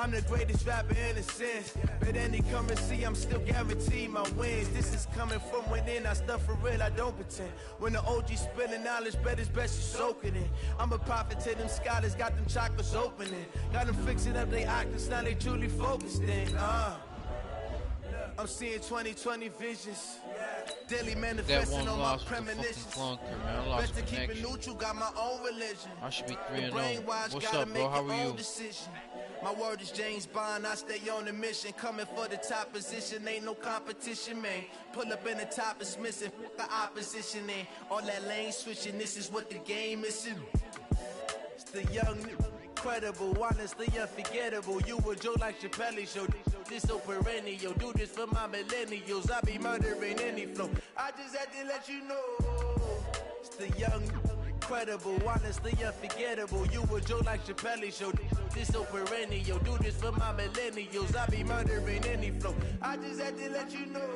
I'm the greatest rapper in a sense. But any currency, I'm still guaranteed my wins. This is coming from within. I stuff for real, I don't pretend. When the OG spilling knowledge, bet it's best you soak it in. I'm a prophet to them scholars, got them chakras opening. Got them fixing up they octaves, now they truly focused in. I'm seeing 2020 visions. Daily manifesting on my premonitions. Best to keep it neutral, got my own religion. I should be 3-0. What's up, bro? How are you? My word is James Bond, I stay on the mission. Coming for the top position, ain't no competition, man. Pull up in the top is missing, the opposition in. All that lane switching, this is what the game is. It's the young, incredible, honestly unforgettable. You a joke like Chappelle show. This so perennial, do this for my millennials. I be murdering any flow. I just had to let you know. It's the young, incredible, honestly unforgettable. You a joke like Chappelle show. This so perennial, do this for my millennials. I be murdering any flow. I just had to let you know.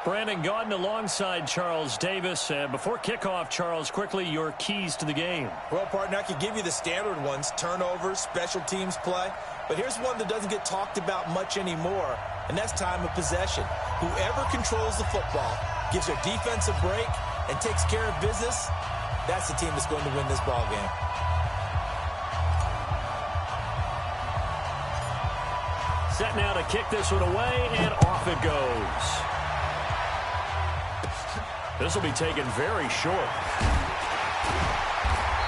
Brandon Gaudin alongside Charles Davis. Before kickoff, Charles, quickly your keys to the game. Well, partner, I could give you the standard ones, turnovers, special teams play. But here's one that doesn't get talked about much anymore, and that's time of possession. Whoever controls the football, gives their defense a break, and takes care of business, that's the team that's going to win this ball game. Set now to kick this one away, and off it goes. This will be taken very short.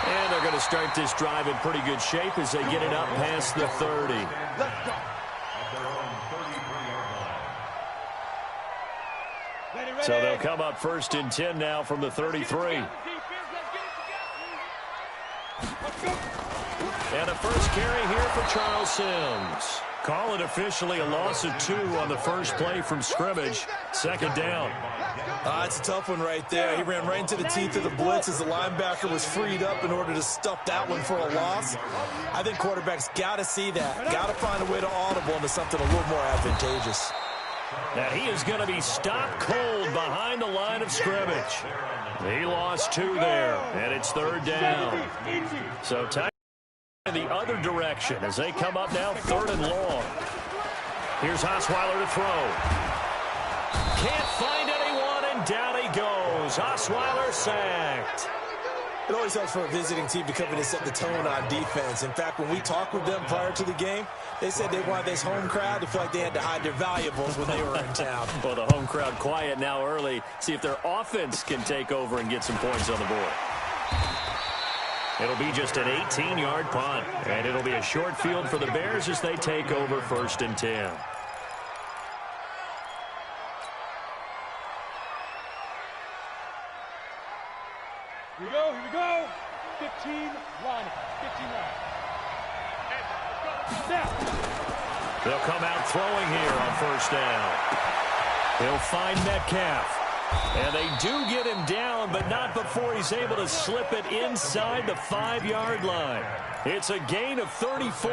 And they're going to start this drive in pretty good shape as they get it up past the 30. So they'll come up 1st and 10 now from the 33. And a first carry here for Charles Sims. Call it officially a loss of 2 on the first play from scrimmage. 2nd down. It's a tough one right there. He ran right into the teeth of the blitz as the linebacker was freed up in order to stuff that one for a loss. I think quarterbacks got to see that. Got to find a way to audible into something a little more advantageous. Now he is going to be stopped cold behind the line of scrimmage. He lost 2 there, and it's 3rd down. So time in the other direction as they come up now 3rd and long. Here's Osweiler to throw. Can't find anyone, and down he goes. Osweiler sacked. It always helps for a visiting team to come in and set the tone on defense. In fact, when we talked with them prior to the game, they said they wanted this home crowd to feel like they had to hide their valuables when they were in town. Well, the home crowd quiet now early. See if their offense can take over and get some points on the board. It'll be just an 18-yard punt, and it'll be a short field for the Bears as they take over 1st and 10. Here we go. 15, run. 15, run. They'll come out throwing here on 1st down. He'll find Metcalf. And they do get him down, but not before he's able to slip it inside the 5-yard line. It's a gain of 34.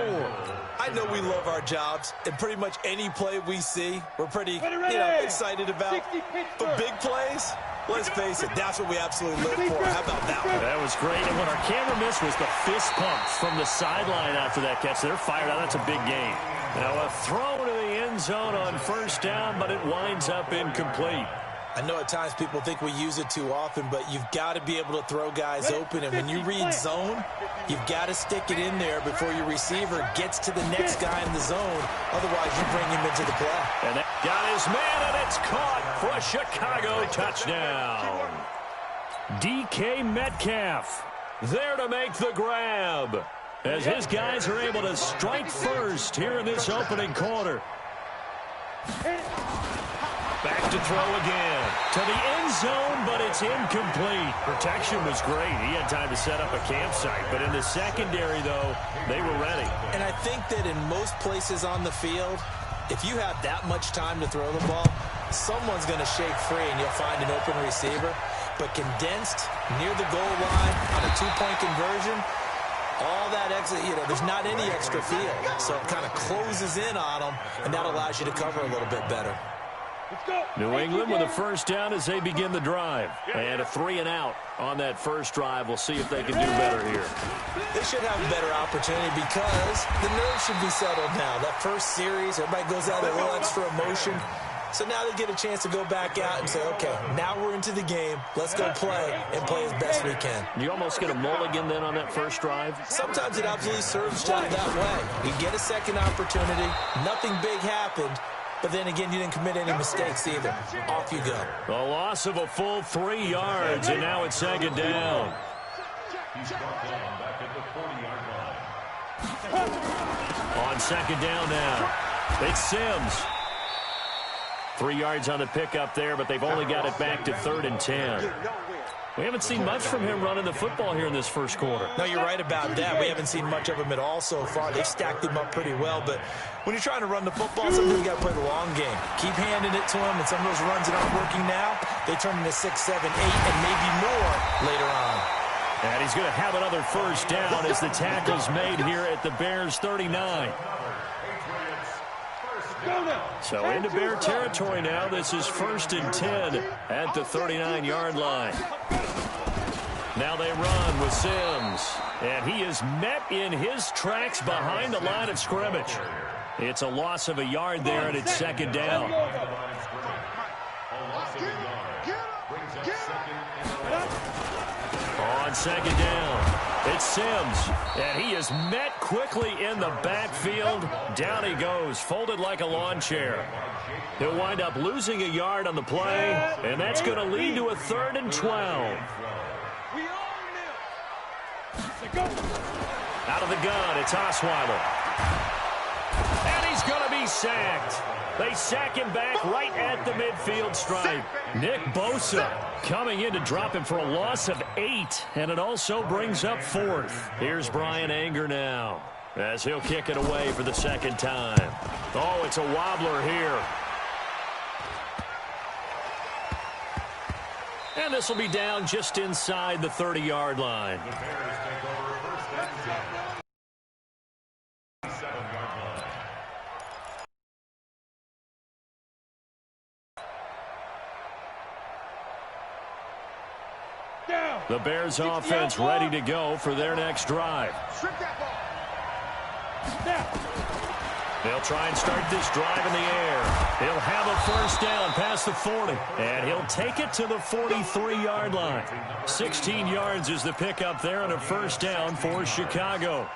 I know we love our jobs, and pretty much any play we see, we're pretty excited about. But big plays, let's face it, that's what we absolutely live for. How about that one? That was great. And what our camera missed was the fist pumps from the sideline after that catch. They're fired out. That's a big gain. Now a throw to the end zone on 1st down, but it winds up incomplete. I know at times people think we use it too often, but you've got to be able to throw guys open. And when you read zone, you've got to stick it in there before your receiver gets to the next guy in the zone. Otherwise, you bring him into the play. And that got his man, and it's caught for a Chicago touchdown. DK Metcalf there to make the grab as his guys are able to strike first here in this opening quarter. Back to throw again. To the end zone, but it's incomplete. Protection was great. He had time to set up a campsite. But in the secondary, though, they were ready. And I think that in most places on the field, if you have that much time to throw the ball, someone's going to shake free and you'll find an open receiver. But condensed, near the goal line, on a 2-point conversion, all that extra, there's not any extra field. So it kind of closes in on them, and that allows you to cover a little bit better. New England with a first down as they begin the drive. And a 3-and-out on that first drive. We'll see if they can do better here. They should have a better opportunity because the nerves should be settled now. That first series, everybody goes out with a little extra emotion. So now they get a chance to go back out and say, okay, now we're into the game. Let's go play and play as best we can. You almost get a mulligan then on that first drive? Sometimes it absolutely serves John that way. You get a second opportunity. Nothing big happened. But then again, you didn't commit any mistakes either. Off you go. A loss of a full 3 yards, and now it's second down. On second down now, it's Sims. 3 yards on the pickup there, but they've only got it back to 3rd and 10. We haven't seen much from him running the football here in this first quarter. No, you're right about that. We haven't seen much of him at all so far. They've stacked him up pretty well, but when you're trying to run the football, sometimes you got to play the long game. Keep handing it to him, and some of those runs that aren't working now, they turn into 6, 7, 8, and maybe more later on. And he's going to have another first down as the tackle's made here at the Bears' 39. So into Bear territory now. This is 1st and 10 at the 39-yard line. Now they run with Sims. And he is met in his tracks behind the line of scrimmage. It's a loss of a yard there, and it's second down. On second down, it's Sims, and he is met quickly in the backfield. Down he goes, folded like a lawn chair. He'll wind up losing a yard on the play, and that's going to lead to a 3rd and 12. Out of the gun, it's Osweiler. And he's going to be sacked. They sack him back right at the midfield stripe. Nick Bosa coming in to drop him for a loss of 8, and it also brings up 4th. Here's Brian Anger now as he'll kick it away for the second time. Oh, it's a wobbler here. And this will be down just inside the 30-yard line. The Bears offense ready to go for their next drive. They'll try and start this drive in the air. He'll have a first down past the 40, and he'll take it to the 43-yard line. 16 yards is the pickup there, and a first down for Chicago.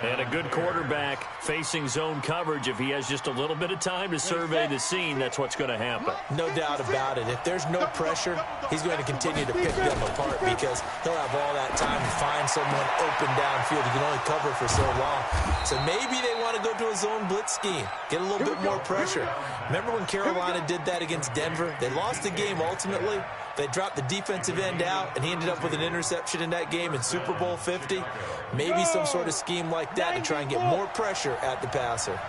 And a good quarterback facing zone coverage. If he has just a little bit of time to survey the scene, that's what's going to happen. No doubt about it. If there's no pressure, he's going to continue to pick them apart because he'll have all that time to find someone open downfield. He can only cover for so long. So maybe they want to go to a zone blitz scheme, get a little bit more pressure. Remember when Carolina did that against Denver? They lost the game ultimately. They dropped the defensive end out, and he ended up with an interception in that game in Super Bowl 50. Maybe some sort of scheme like that to try and get more pressure at the passer.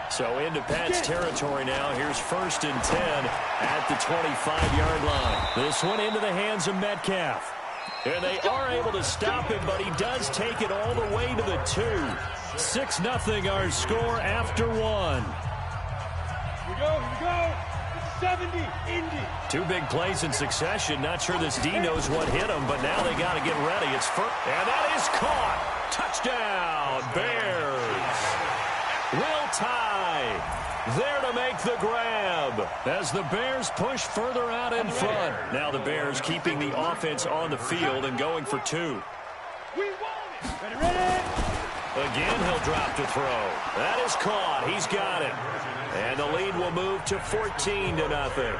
So into Pat's territory now. Here's 1st and 10 at the 25-yard line. This one into the hands of Metcalf. And they are able to stop him, but he does take it all the way to the 2. 6-0 our score after 1. Here we go. 70, Indy. 2 big plays in succession. Not sure this D knows what hit him, but now they got to get ready. It's first, and that is caught. Touchdown, Bears. Will tie. There to make the grab as the Bears push further out in front. Now the Bears keeping the offense on the field and going for 2. We want it. Ready. Again, he'll drop to throw. That is caught. He's got it. And the lead will move to 14-0.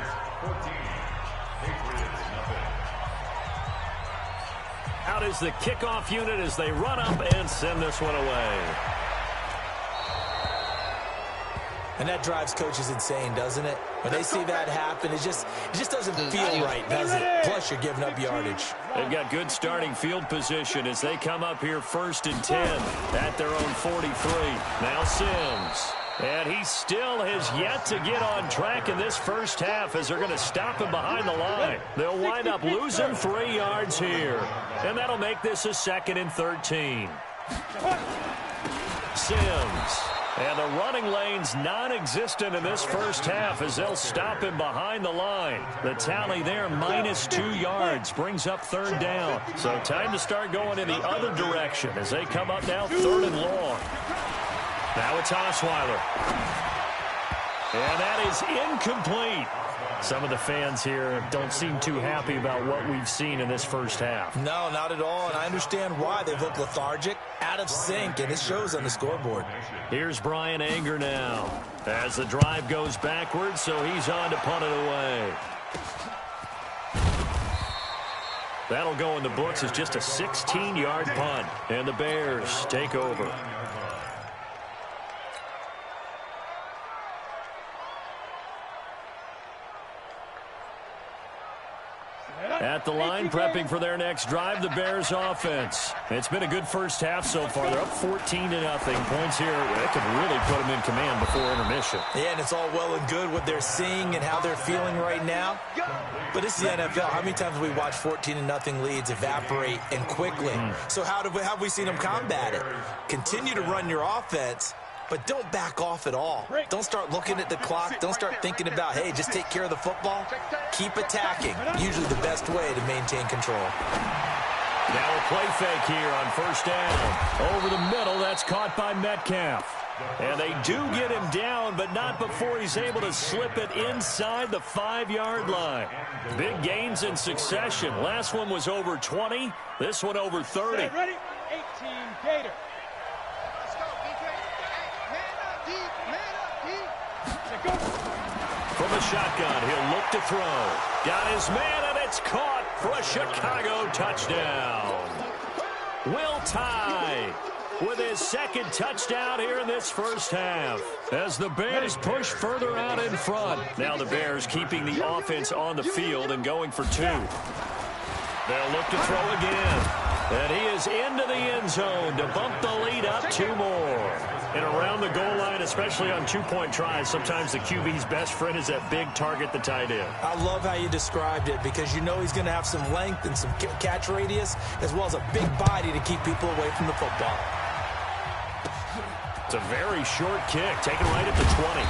Out is the kickoff unit as they run up and send this one away. And that drives coaches insane, doesn't it? When they see that happen, it just doesn't feel right, does it? Plus, you're giving up yardage. They've got good starting field position as they come up here 1st and 10 at their own 43. Now Sims. And he still has yet to get on track in this first half as they're going to stop him behind the line. They'll wind up losing 3 yards here. And that'll make this a 2nd and 13. Sims. And the running lane's non-existent in this first half as they'll stop him behind the line. The tally there, -2 yards, brings up third down. So time to start going in the other direction as they come up now 3rd and long. Now it's Osweiler. And that is incomplete. Some of the fans here don't seem too happy about what we've seen in this first half. No, not at all, and I understand why. They've looked lethargic, out of sync, and it shows on the scoreboard. Here's Brian Anger now as the drive goes backwards, so he's on to punt it away. That'll go in the books as just a 16-yard punt, and the Bears take over. At the line, prepping for their next drive, the Bears offense. It's been a good first half so far. They're up 14-0. Points here that could really put them in command before intermission. Yeah, and it's all well and good what they're seeing and how they're feeling right now. But it's the NFL. How many times have we watched 14-0 leads evaporate and quickly? So how have we seen them combat it? Continue to run your offense, but don't back off at all. Don't start looking at the clock. Don't start thinking about, hey, just take care of the football. Keep attacking. Usually the best way to maintain control. Now a play fake here on first down. Over the middle, that's caught by Metcalf. And they do get him down, but not before he's able to slip it inside the 5-yard line. Big gains in succession. Last one was over 20. This one over 30. Ready? 18 Gator. From the shotgun, he'll look to throw. Got his man, and it's caught for a Chicago touchdown. Will Tye with his second touchdown here in this first half as the Bears push further out in front. Now the Bears keeping the offense on the field and going for 2. They'll look to throw again. And he is into the end zone to bump the lead up 2 more. And around the goal line, especially on 2-point tries, sometimes the QB's best friend is that big target, the tight end. I love how you described it because you know he's going to have some length and some catch radius as well as a big body to keep people away from the football. It's a very short kick, taken right at the 20.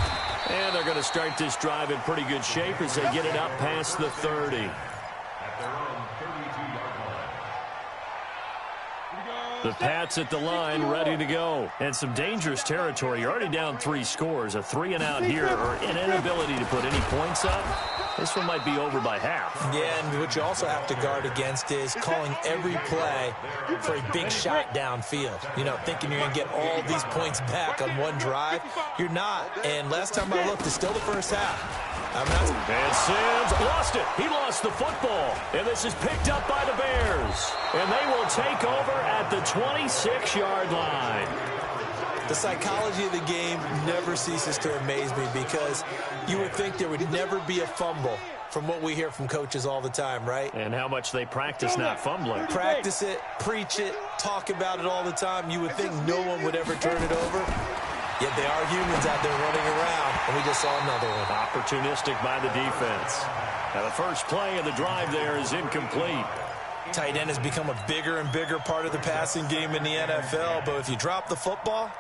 And they're going to start this drive in pretty good shape as they get it up past the 30. The Pats at the line, ready to go. And some dangerous territory. You're already down 3 scores. A 3-and-out here, or an inability to put any points up. This one might be over by half. Yeah, and what you also have to guard against is calling every play for a big shot downfield. You know, thinking you're going to get all these points back on one drive. You're not. And last time I looked, it's still the first half. And Sims lost it. He lost the football. And this is picked up by the Bears. And they will take over at the 26-yard line. The psychology of the game never ceases to amaze me because you would think there would never be a fumble from what we hear from coaches all the time, right? And how much they practice not fumbling. Practice it, preach it, talk about it all the time. You would think no one would ever turn it over. Yet they are humans out there running around, and we just saw another one. Opportunistic by the defense. Now the first play of the drive there is incomplete. Tight end has become a bigger and bigger part of the passing game in the NFL, but if you drop the football,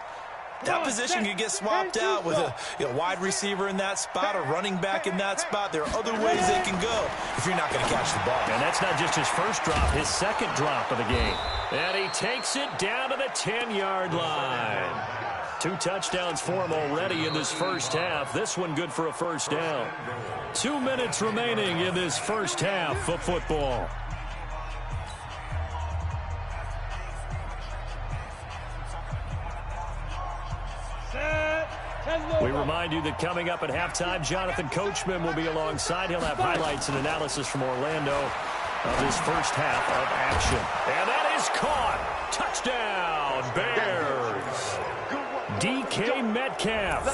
that position could get swapped out with a wide receiver in that spot, a running back in that spot. There are other ways they can go if you're not going to catch the ball. And that's not just his first drop, his second drop of the game. And he takes it down to the 10-yard line. 2 touchdowns for him already in this first half. This one good for a first down. 2 minutes remaining in this first half of football. We remind you that coming up at halftime, Jonathan Coachman will be alongside. He'll have highlights and analysis from Orlando of his first half of action. And that is caught. Touchdown, Bears. DK Metcalf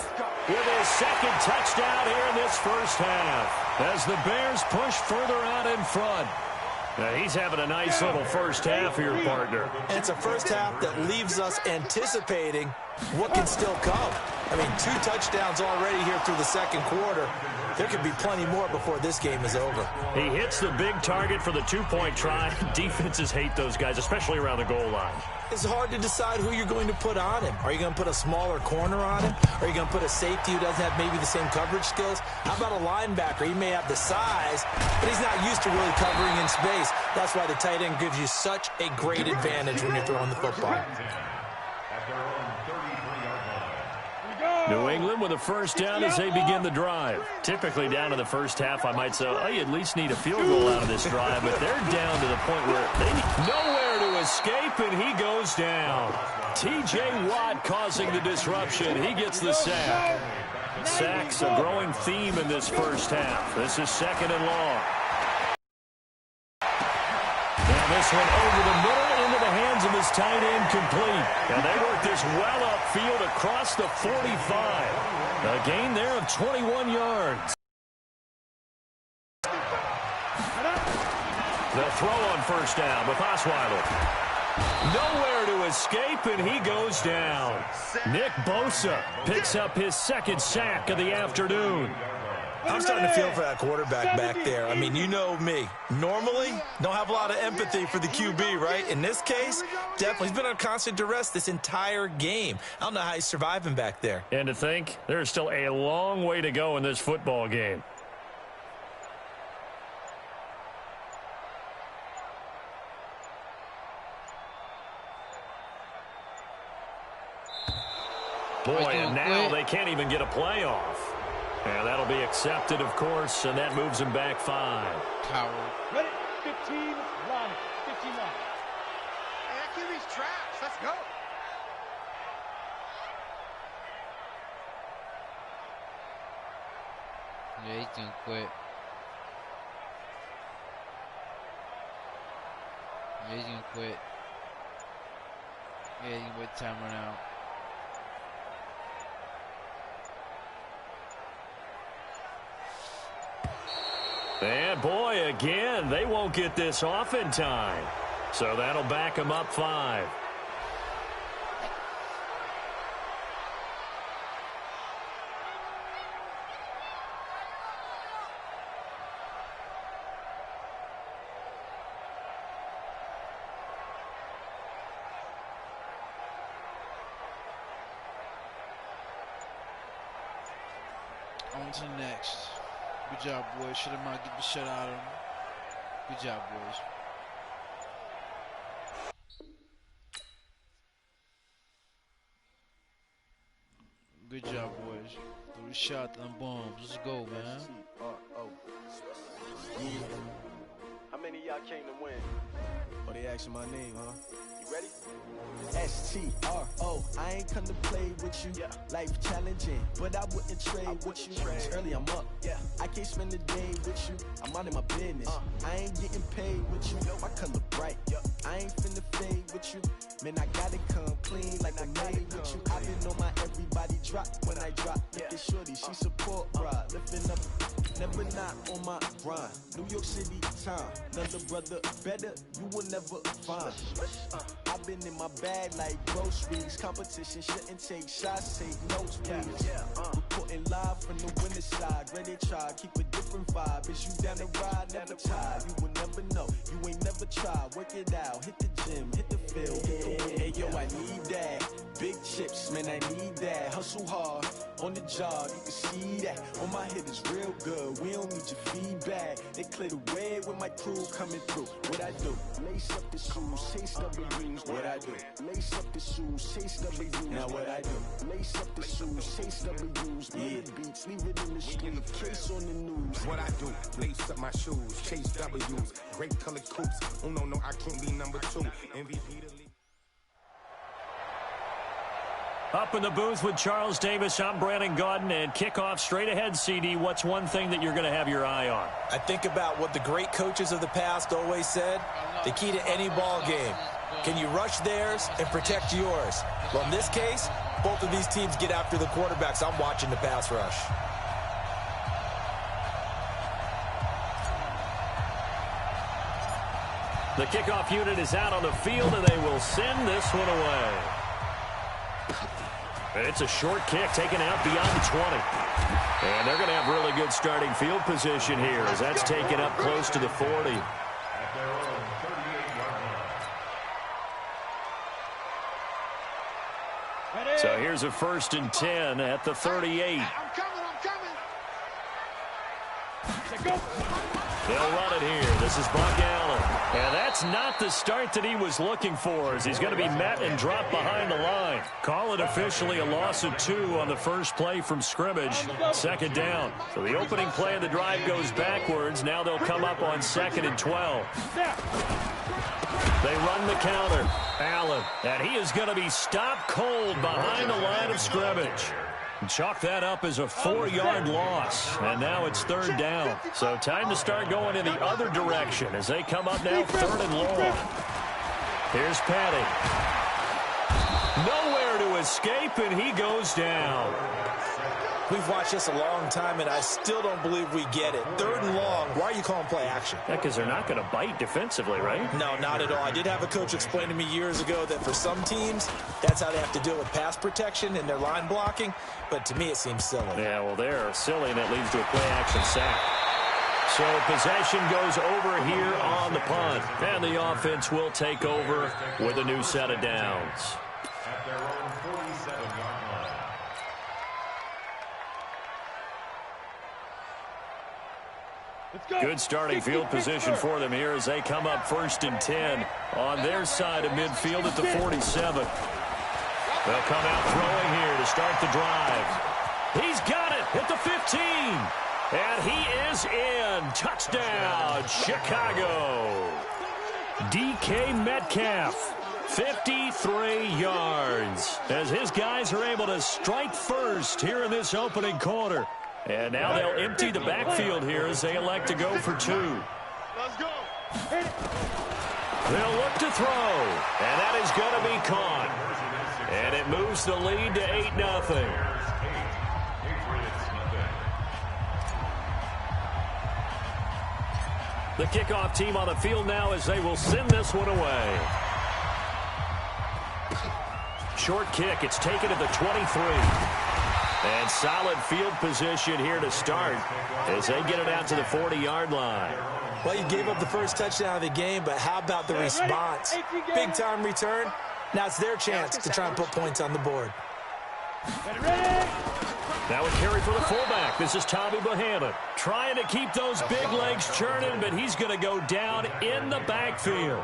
with his second touchdown here in this first half as the Bears push further out in front. Now he's having a nice little first half here, partner. And it's a first half that leaves us anticipating what can still come. I mean, 2 touchdowns already here through the second quarter. There could be plenty more before this game is over. He hits the big target for the 2-point try. Defenses hate those guys, especially around the goal line. it's hard to decide who you're going to put on him. Are you going to put a smaller corner on him? Are you going to put a safety who doesn't have maybe the same coverage skills? How about a linebacker? He may have the size, but he's not used to really covering in space. That's why the tight end gives you such a great advantage when you're throwing the football. New England with a first down as they begin the drive. Typically down in the first half, I might say, oh, you at least need a field goal out of this drive, but they're down to the point where they need nowhere to escape, and he goes down. T.J. Watt causing the disruption. He gets the sack. Sacks a growing theme in this first half. This is 2nd and long. And this one over the middle into the hands of his tight end, complete. And they work this well upfield across the 45. A gain there of 21 yards. They'll throw on first down with Osweiler. Nowhere to escape, and he goes down. Nick Bosa picks up his 2nd sack of the afternoon. I'm starting to feel for that quarterback back there. I mean, you know me. Normally, don't have a lot of empathy for the QB, right? In this case, definitely. He's been on constant duress this entire game. I don't know how he's surviving back there. And to think, there's still a long way to go in this football game. Boy, and now they can't even get a playoff. And that'll be accepted, of course, and that moves him back 5. Coward. Ready? 15, line. 15 line. Hey, that QB's trash. Let's go. Yeah, he's gonna quit. Yeah, he's gonna quit. Yeah, you can wait time run out. And boy, again, they won't get this off in time. So that'll back them up 5. On to the next. Good job, boys. Should have not get the shut out of them. Good job, boys. Good job, boys. Throw the shot, them bombs. Let's go, man. How many of y'all came to win? Oh, they asking my name, huh? You ready? S-T-R-O, I ain't come to play with you. Life challenging, but I wouldn't trade with you. It's early, I'm up. I can't spend the day with you. I'm out of my business. I ain't getting paid with you. My color bright. I ain't finna fade with you. Man, I gotta come clean like I made with you. I been on my everybody drop when I drop. Look at shorty, she support ride. Lifting up, never not on my grind. New York City time, another brother better, you will never find. I've been in my bag like groceries. Competition shouldn't take shots, take notes, please. Reporting live from the winter side. Ready to try, keep a different vibe. Is you down the ride, never tired. You will never know, you ain't never tried. Work it out, hit the gym, hit the field. Hey yo, I need that. Big chips, man, I need that. Hustle hard, on the job, you can see that. On my head is real good, we don't need your feedback. They clear the way with my crew coming through. What I do? Lace up the shoes, chase W's. What I do? Lace up the shoes, chase W's. Now what I do? Lace up the shoes, chase W's. Yeah, beats, leave it in the street, case on the news. What I do? Lace up my shoes, chase W's. Great colored coops. Oh no, I can't be number 2. MVP the league. Up in the booth with Charles Davis, I'm Brandon Gaudin, and kickoff straight ahead, CD. What's one thing that you're going to have your eye on? I think about what the great coaches of the past always said. The key to any ball game. Can you rush theirs and protect yours? Well, in this case, both of these teams get after the quarterbacks. I'm watching the pass rush. The kickoff unit is out on the field, and they will send this one away. And it's a short kick taken out beyond the 20. And they're going to have really good starting field position here as that's taken up close to the 40. So here's a 1st and 10 at the 38. I'm coming. They'll run it here. This is Buck Allen. And that's not the start that he was looking for, as he's going to be met and dropped behind the line. Call it officially a loss of 2 on the first play from scrimmage. 2nd down. So the opening play of the drive goes backwards. Now they'll come up on 2nd and 12. They run the counter. Allen. And he is going to be stopped cold behind the line of scrimmage. Chalk that up as a 4-yard loss. And now it's 3rd down. So time to start going in the other direction as they come up now 3rd and long. Here's Petty. Nowhere to escape, and he goes down. We've watched this a long time, and I still don't believe we get it. 3rd and long. Why are you calling play action? Yeah, because they're not going to bite defensively, right? No, not at all. I did have a coach explain to me years ago that for some teams, that's how they have to deal with pass protection and their line blocking. But to me, it seems silly. Yeah, well, they're silly, and it leads to a play action sack. So possession goes over here on the punt. And the offense will take over with a new set of downs. At their own 47-yard line. Good starting field position for them here as they come up 1st and 10 on their side of midfield at the 47. They'll come out throwing here to start the drive. He's got it at the 15. And he is in. Touchdown, Chicago. DK Metcalf, 53 yards. As his guys are able to strike first here in this opening quarter. And now they'll empty the backfield here as they elect to go for 2. Let's go. They'll look to throw. And that is going to be caught. And it moves the lead to 8-0. The kickoff team on the field now as they will send this one away. Short kick. It's taken at the 23. And solid field position here to start as they get it out to the 40-yard line. Well, you gave up the first touchdown of the game, but how about the response? Big-time return. Now it's their chance to try and put points on the board. Now a carry for the fullback. This is Tommy Bohannon trying to keep those big legs churning, but he's going to go down in the backfield.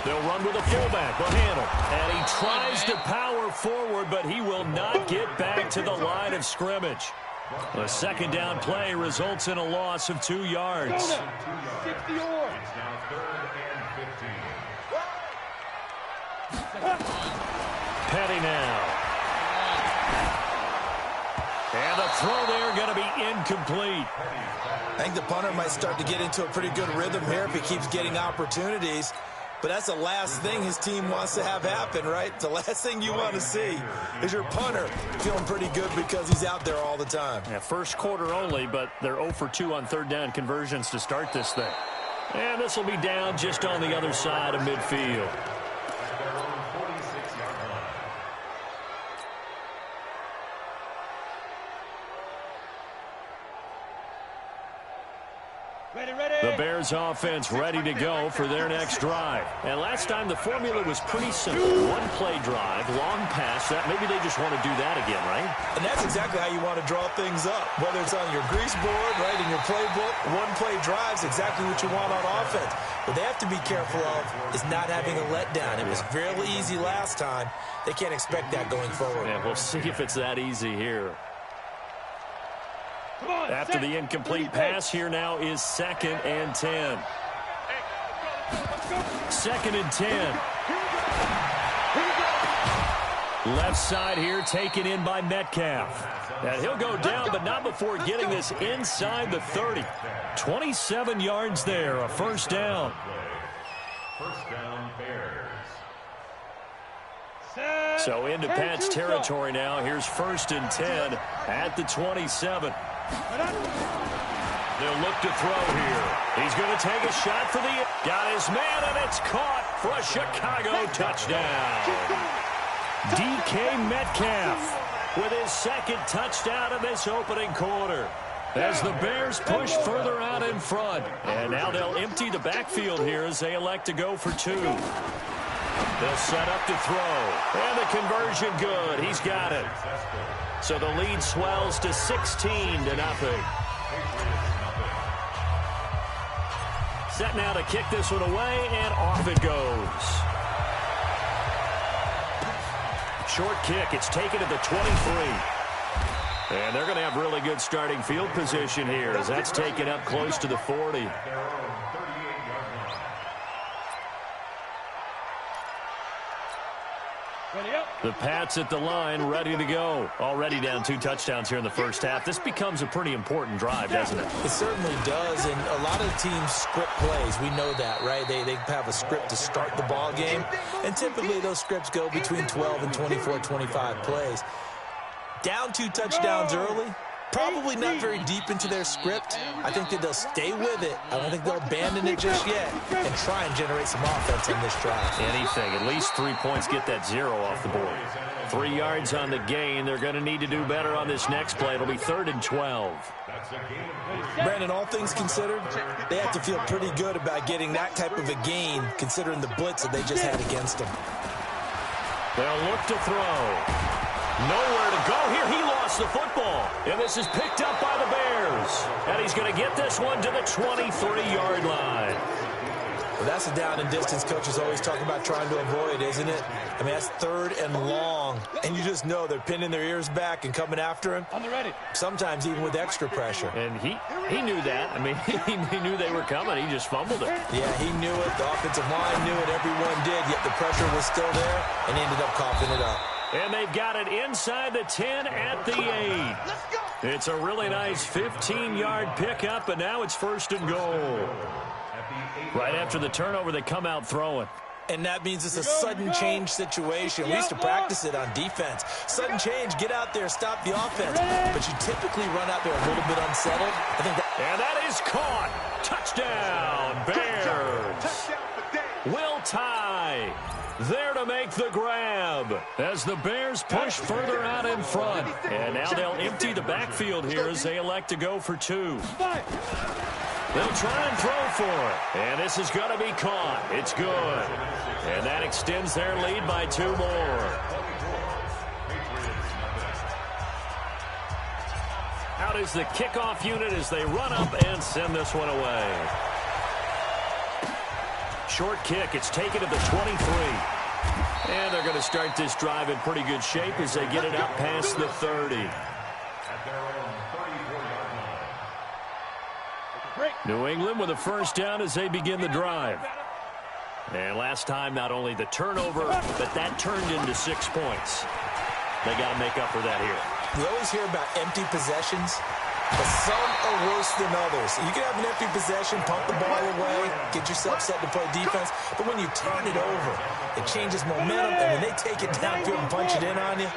They'll run with a fullback, Bohannon. And he tries to power forward, but he will not get back to the line of scrimmage. A 2nd down play results in a loss of 2 yards. It's now 3rd and 15. Petty now. And the throw there going to be incomplete. I think the punter might start to get into a pretty good rhythm here if he keeps getting opportunities. But that's the last thing his team wants to have happen, right? The last thing you want to see is your punter feeling pretty good because he's out there all the time. Yeah, first quarter only, but they're 0 for 2 on 3rd down conversions to start this thing. And this will be down just on the other side of midfield. The Bears offense ready to go for their next drive. And last time the formula was pretty simple. 1-play drive, long pass. Maybe they just want to do that again, right? And that's exactly how you want to draw things up. Whether it's on your grease board, right, in your playbook, 1-play drive's exactly what you want on offense. What they have to be careful of is not having a letdown. It was fairly easy last time. They can't expect that going forward. Yeah, we'll see if it's that easy here. After the incomplete pass, here now is 2nd and 10. 2nd and 10. Left side here taken in by Metcalf. And he'll go down, but not before getting this inside the 30. 27 yards there, a 1st down. 1st down, Bears. So into Pat's territory now. Here's 1st and 10 at the 27. They'll look to throw here. He's going to take a shot for the... Got his man, and it's caught for a Chicago touchdown. DK Metcalf with his 2nd touchdown of this opening quarter. as the Bears push further out in front. And now they'll empty the backfield here as they elect to go for 2. They'll set up to throw. And the conversion good. He's got it. So the lead swells to 16-0. Set now to kick this one away, and off it goes. Short kick. It's taken to the 23. And they're going to have really good starting field position here as that's taken up close to the 40. The Pats at the line, ready to go. Already down 2 touchdowns here in the first half. This becomes a pretty important drive, doesn't it? It certainly does, and a lot of teams script plays. We know that, right? They have a script to start the ball game, and typically those scripts go between 12 and 24, 25 plays. Down 2 touchdowns early, probably not very deep into their script. I think that they'll stay with it. I don't think they'll abandon it just yet and try and generate some offense on this drive. Anything. At least 3 points, get that 0 off the board. 3 yards on the gain. They're going to need to do better on this next play. It'll be 3rd and 12. Brandon, all things considered, they have to feel pretty good about getting that type of a gain considering the blitz that they just had against them. They'll look to throw. Nowhere to go here. He lost the football. And this is picked up by the Bears. And he's going to get this one to the 23-yard line. Well, that's a down and distance coaches always talk about trying to avoid, isn't it? I mean, that's 3rd and long. And you just know they're pinning their ears back and coming after him. On the ready. Sometimes even with extra pressure. And he knew that. I mean, he knew they were coming. He just fumbled it. Yeah, he knew it. The offensive line knew it. Everyone did. Yet the pressure was still there and ended up coughing it up. And they've got it inside the 10 at the 8. It's a really nice 15-yard pickup, and now it's 1st and goal. Right after the turnover, they come out throwing. And that means it's a sudden change situation. We used to practice it on defense. Sudden change, get out there, stop the offense. But you typically run out there a little bit unsettled. And that is caught. Touchdown, Bears. Will Tye there to make the grab as the Bears push further out in front. And now they'll empty the backfield here as they elect to go for 2. They'll try and throw for it. And this is going to be caught. It's good. And that extends their lead by 2 more. Out is the kickoff unit as they run up and send this one away. Short kick. It's taken to the 23. And they're going to start this drive in pretty good shape as they get it out past the 30. New England with a 1st down as they begin the drive. And last time, not only the turnover, but that turned into 6 points. They got to make up for that here. We always hear about empty possessions, but some are worse than others. You can have an empty possession, pump the ball away, get yourself set to play defense, but when you turn it over, it changes momentum, and when they take it downfield and punch it in on you,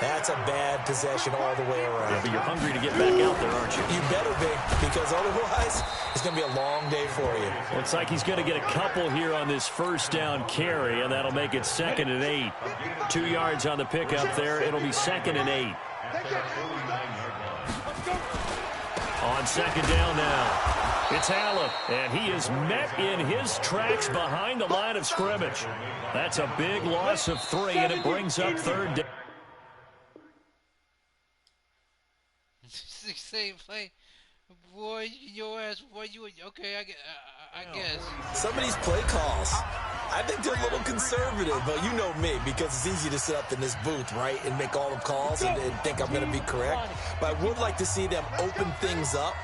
that's a bad possession all the way around. Yeah, but you're hungry to get back out there, aren't you? You better be, because otherwise, it's going to be a long day for you. Looks like he's going to get a couple here on this 1st down carry, and that'll make it 2nd and 8. 2 yards on the pickup there. It'll be 2nd and 8. On 2nd down now, it's Allen, and he is met in his tracks behind the line of scrimmage. That's a big loss of 3, and it brings up 3rd down. Same play. Boy, your ass, boy, you okay, I guess. Some of these play calls, I think they're a little conservative, but you know me, because it's easy to sit up in this booth, right, and make all the calls and think I'm going to be correct. But I would like to see them open things up,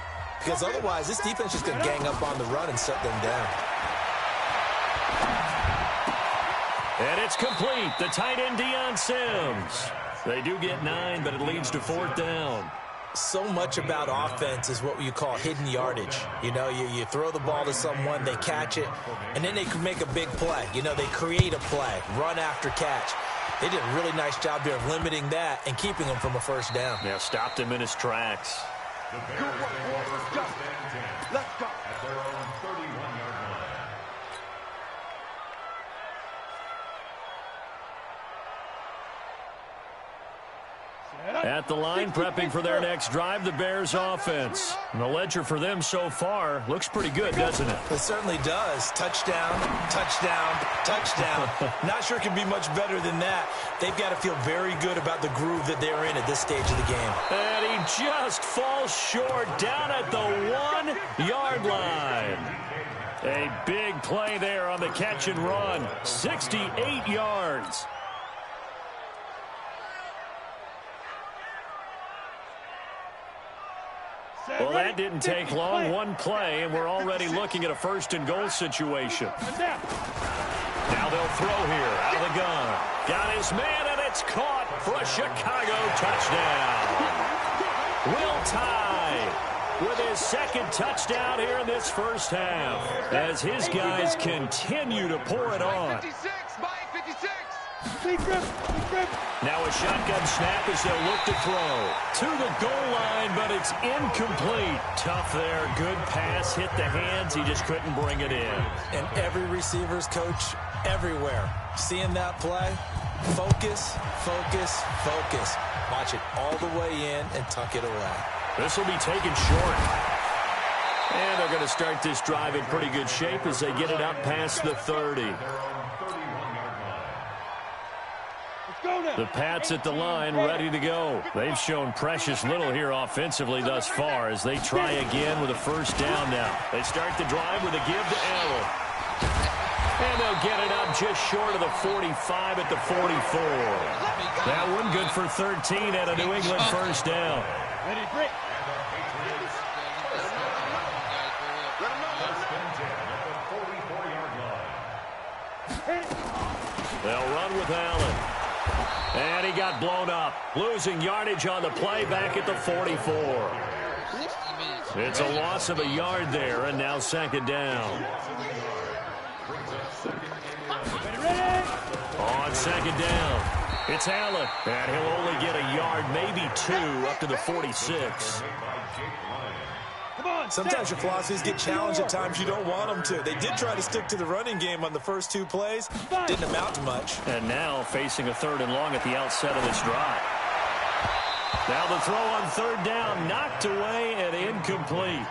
because otherwise this defense is going to gang up on the run and shut them down. And it's complete. The tight end, Deion Sims. They do get 9, but it leads to 4th down. So much about offense is what you call hidden yardage. You know, you throw the ball to someone, they catch it, and then they can make a big play. You know, they create a play, run after catch. They did a really nice job there of limiting that and keeping him from a 1st down. Yeah, stopped him in his tracks. Let's go. At their own 31-yard line. At the line, prepping for their next drive, the Bears offense. And the ledger for them so far looks pretty good, doesn't it? It certainly does. Touchdown, touchdown, touchdown. Not sure it can be much better than that. They've got to feel very good about the groove that they're in at this stage of the game. And he just falls short down at the 1-yard line. A big play there on the catch and run. 68 yards. Well, that didn't take long. One play, and we're already looking at a first-and-goal situation. Now they'll throw here out of the gun. Got his man, and it's caught for a Chicago touchdown. Will Tye with his second touchdown here in this first half as his guys continue to pour it on. Now a shotgun snap as they'll look to throw. To the goal line, but it's incomplete. Tough there. Good pass. Hit the hands. He just couldn't bring it in. And every receiver's coach everywhere. Seeing that play, focus, focus, focus. Watch it all the way in and tuck it away. This will be taken short. And they're going to start this drive in pretty good shape as they get it up past the 30. The Pats at the line, ready to go. They've shown precious little here offensively thus far as they try again with a first down now. They start the drive with a give to Allen. And they'll get it up just short of the 45 at the 44. That one good for 13 at a New England first down. They'll run with Allen. And he got blown up. Losing yardage on the play back at the 44. It's a loss of a yard there, and now second down. On second down, it's Allen. And he'll only get a yard, maybe two, up to the 46. Sometimes your philosophies get challenged at times you don't want them to. They did try to stick to the running game on the first two plays. Didn't amount to much. And now facing a 3rd and long at the outset of this drive. Now the throw on third down, knocked away and incomplete.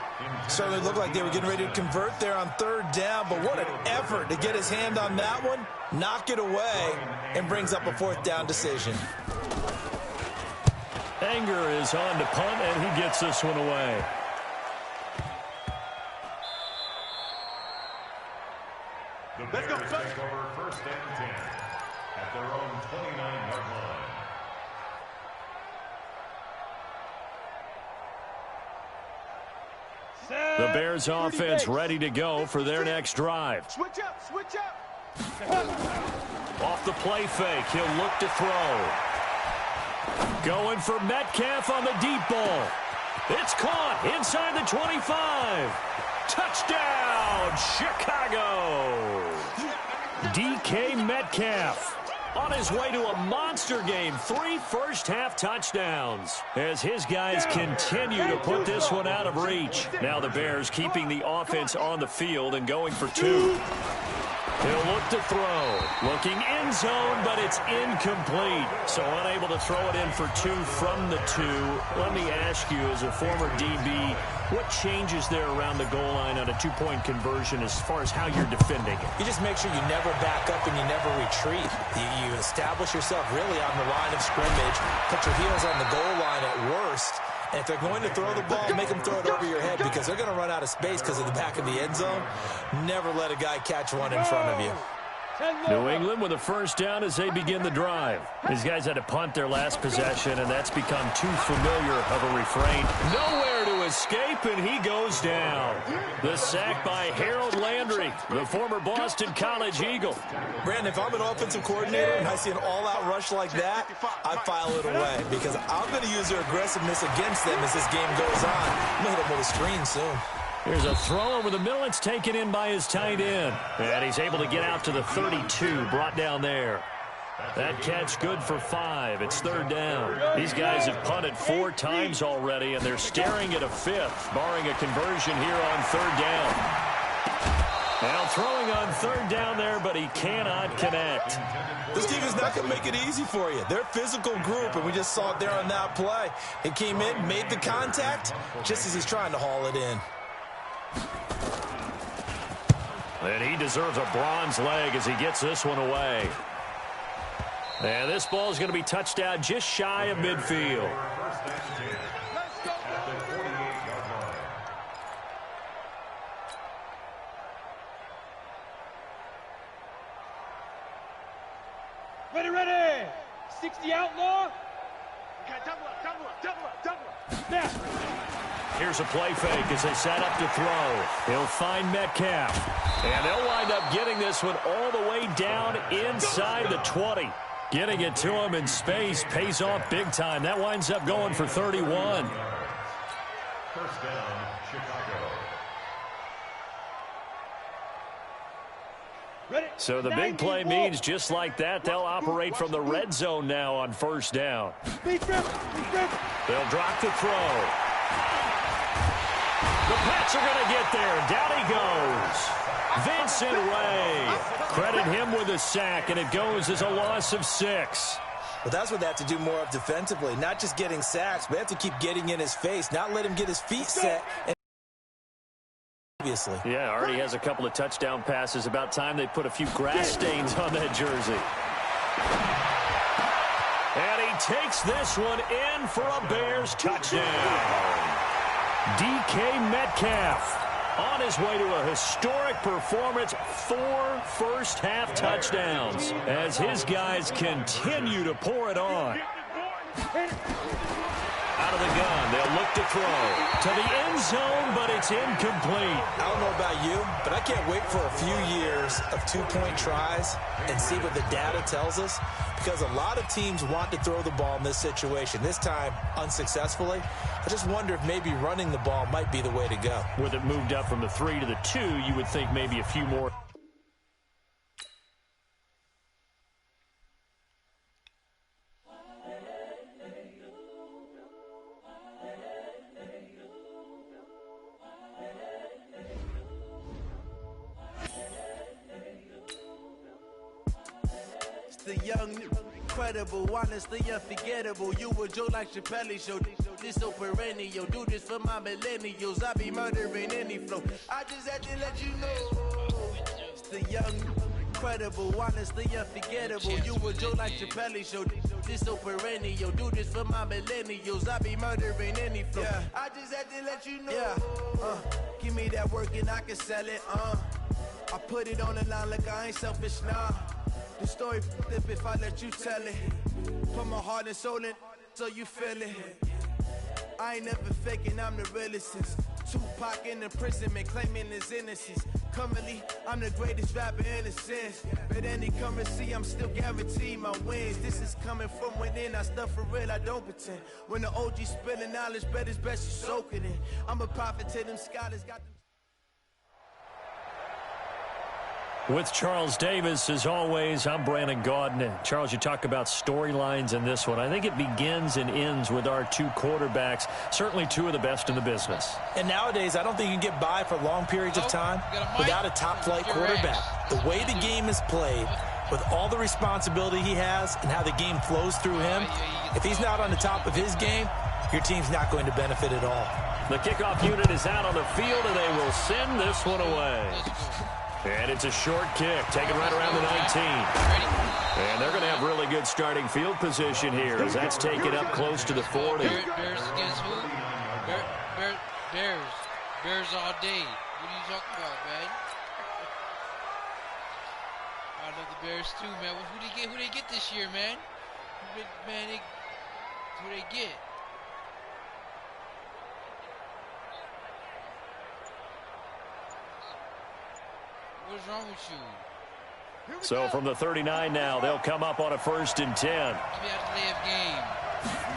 Certainly looked like they were getting ready to convert there on third down, but what an effort to get his hand on that one, knock it away, and brings up a 4th down decision. Anger is on to punt, and he gets this one away. The Bears take over 1st and 10 at their own 29-yard line. The Bears offense ready to go for their next drive. Switch up, switch up. Off the play fake, he'll look to throw. Going for Metcalf on the deep ball. It's caught inside the 25. Touchdown, Chicago! DK Metcalf on his way to a monster game. 3 first-half touchdowns as his guys continue to put this one out of reach. Now the Bears keeping the offense on the field and going for 2. He'll look to throw. Looking end zone, but it's incomplete. So unable to throw it in for 2 from the 2. Let me ask you, as a former DB, what changes there around the goal line on a 2-point conversion as far as how you're defending it? You just make sure you never back up and you never retreat. You establish yourself really on the line of scrimmage, put your heels on the goal line at worst, and if they're going to throw the ball, make them throw it over your head because they're going to run out of space because of the back of the end zone. Never let a guy catch one in front of you. New England with a first down as they begin the drive. These guys had to punt their last possession, and that's become too familiar of a refrain. Nowhere to escape, and he goes down. The sack by Harold Landry, the former Boston College Eagle. Brandon, if I'm an offensive coordinator and I see an all-out rush like that, I file it away because I'm going to use their aggressiveness against them as this game goes on. I'm going to hit them with a screen soon. Here's a throw over the middle. It's taken in by his tight end. And he's able to get out to the 32, brought down there. That catch good for 5. It's 3rd down. These guys have punted 4 times already, and they're staring at a 5th, barring a conversion here on 3rd down. Now throwing on third down there, but he cannot connect. This team is not going to make it easy for you. They're a physical group, and we just saw it there on that play. He came in, made the contact, just as he's trying to haul it in. And he deserves a bronze leg as he gets this one away. And this ball is going to be touched out just shy of midfield. Ready. 60 outlaw. Double. Now. Here's a play fake as they set up to throw. He'll find Metcalf. And they'll wind up getting this one all the way down inside the 20. Getting it to him in space pays off big time. That winds up going for 31. First down, Chicago. So the big play means just like that, they'll operate from the red zone now on first down. They'll drop to throw. The Pats are going to get there. Down he goes. Vincent Ray. Credit him with a sack, and it goes as a loss of 6. But that's what they have to do more of defensively, not just getting sacks, but they have to keep getting in his face, not let him get his feet set. Obviously. Yeah, already has a couple of touchdown passes. About time they put a few grass stains on that jersey. And he takes this one in for a Bears touchdown. DK Metcalf on his way to a historic performance, 4 first-half touchdowns as his guys continue to pour it on. Out of the gun, they'll look to throw to the end zone, but it's incomplete. I don't know about you, but I can't wait for a few years of two-point tries and see what the data tells us, because a lot of teams want to throw the ball in this situation. This time, unsuccessfully. I just wonder if maybe running the ball might be the way to go. With it moved up from the 3 to the 2, you would think maybe a few more. The young, incredible, honestly unforgettable. You a Joe like Chappelle show. This so perennial. Do this for my millennials. I be murdering any flow. I just had to let you know. It's the young, incredible, honestly unforgettable. You a Joe like Chappelle show. This so perennial. Do this for my millennials. I be murdering any flow. Yeah. I just had to let you know. Yeah. Give me that work and I can sell it. I put it on the line like I ain't selfish, nah. The story flip if I let you tell it. Put my heart and soul in so you feel it. I ain't never faking, I'm the realest since Tupac in imprisonment claiming his innocence. Currently, I'm the greatest rapper in a sense. But any currency, I'm still guaranteed my wins. This is coming from within, I stuff for real, I don't pretend. When the OG spilling knowledge, bet it's best you soak it in. I'm a prophet to them scholars, got them. With Charles Davis, as always, I'm Brandon Gaudin. Charles, you talk about storylines in this one. I think it begins and ends with our 2 quarterbacks, certainly 2 of the best in the business. And nowadays, I don't think you can get by for long periods of time without a top-flight quarterback. The way the game is played, with all the responsibility he has and how the game flows through him, if he's not on the top of his game, your team's not going to benefit at all. The kickoff unit is out on the field, and they will send this one away. And it's a short kick, taken right around the 19. And they're going to have really good starting field position here as that's taken up close to the 40. Bears against who? Bears. Bears all day. What are you talking about, man? I love the Bears too, man. Who they get this year, man? Who they get? What's wrong with you? So from the 39 now, they'll come up on a 1st and 10.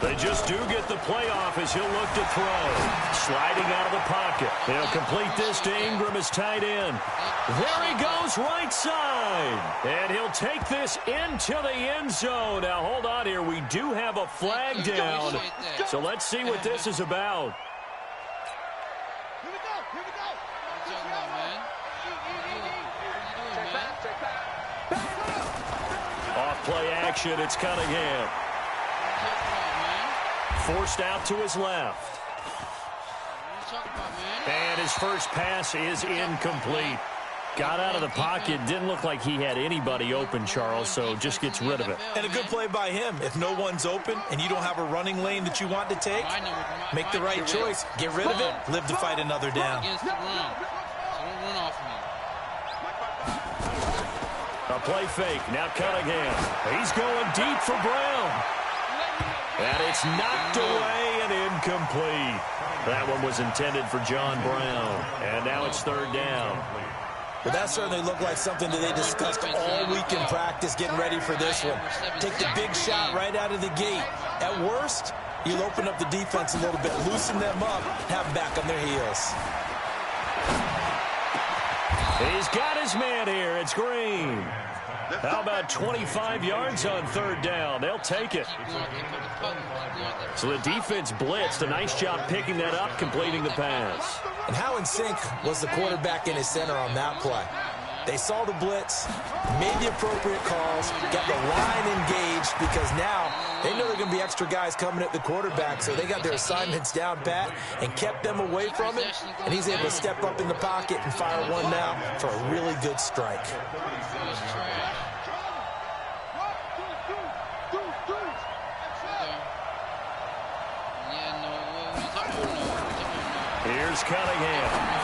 They just do get the playoff as he'll look to throw. Sliding out of the pocket. He'll complete this to Ingram as tight end. There he goes, right side. And he'll take this into the end zone. Now, hold on here. We do have a flag down. So let's see what this is about. Here we go. What are you talking about, man? play action. It's Cunningham. Forced out to his left. And his first pass is incomplete. Got out of the pocket. Didn't look like he had anybody open, Charles, so just gets rid of it. And a good play by him. If no one's open and you don't have a running lane that you want to take, make the right choice. Get rid of it. Live to fight another down. A play fake. Now Cunningham. He's going deep for Brown. And it's knocked away and incomplete. That one was intended for John Brown. And now it's third down. Well, that certainly looked like something that they discussed all week in practice getting ready for this one. Take the big shot right out of the gate. At worst, you'll open up the defense a little bit, loosen them up, have them back on their heels. He's got his man here. It's Green. How about 25 yards on third down? They'll take it. So the defense blitzed. A nice job picking that up, completing the pass. And how in sync was the quarterback in his center on that play? They saw the blitz, made the appropriate calls, got the line engaged, because now they know there are going to be extra guys coming at the quarterback, so they got their assignments down pat and kept them away from it, and he's able to step up in the pocket and fire one now for a really good strike. Here's Cunningham.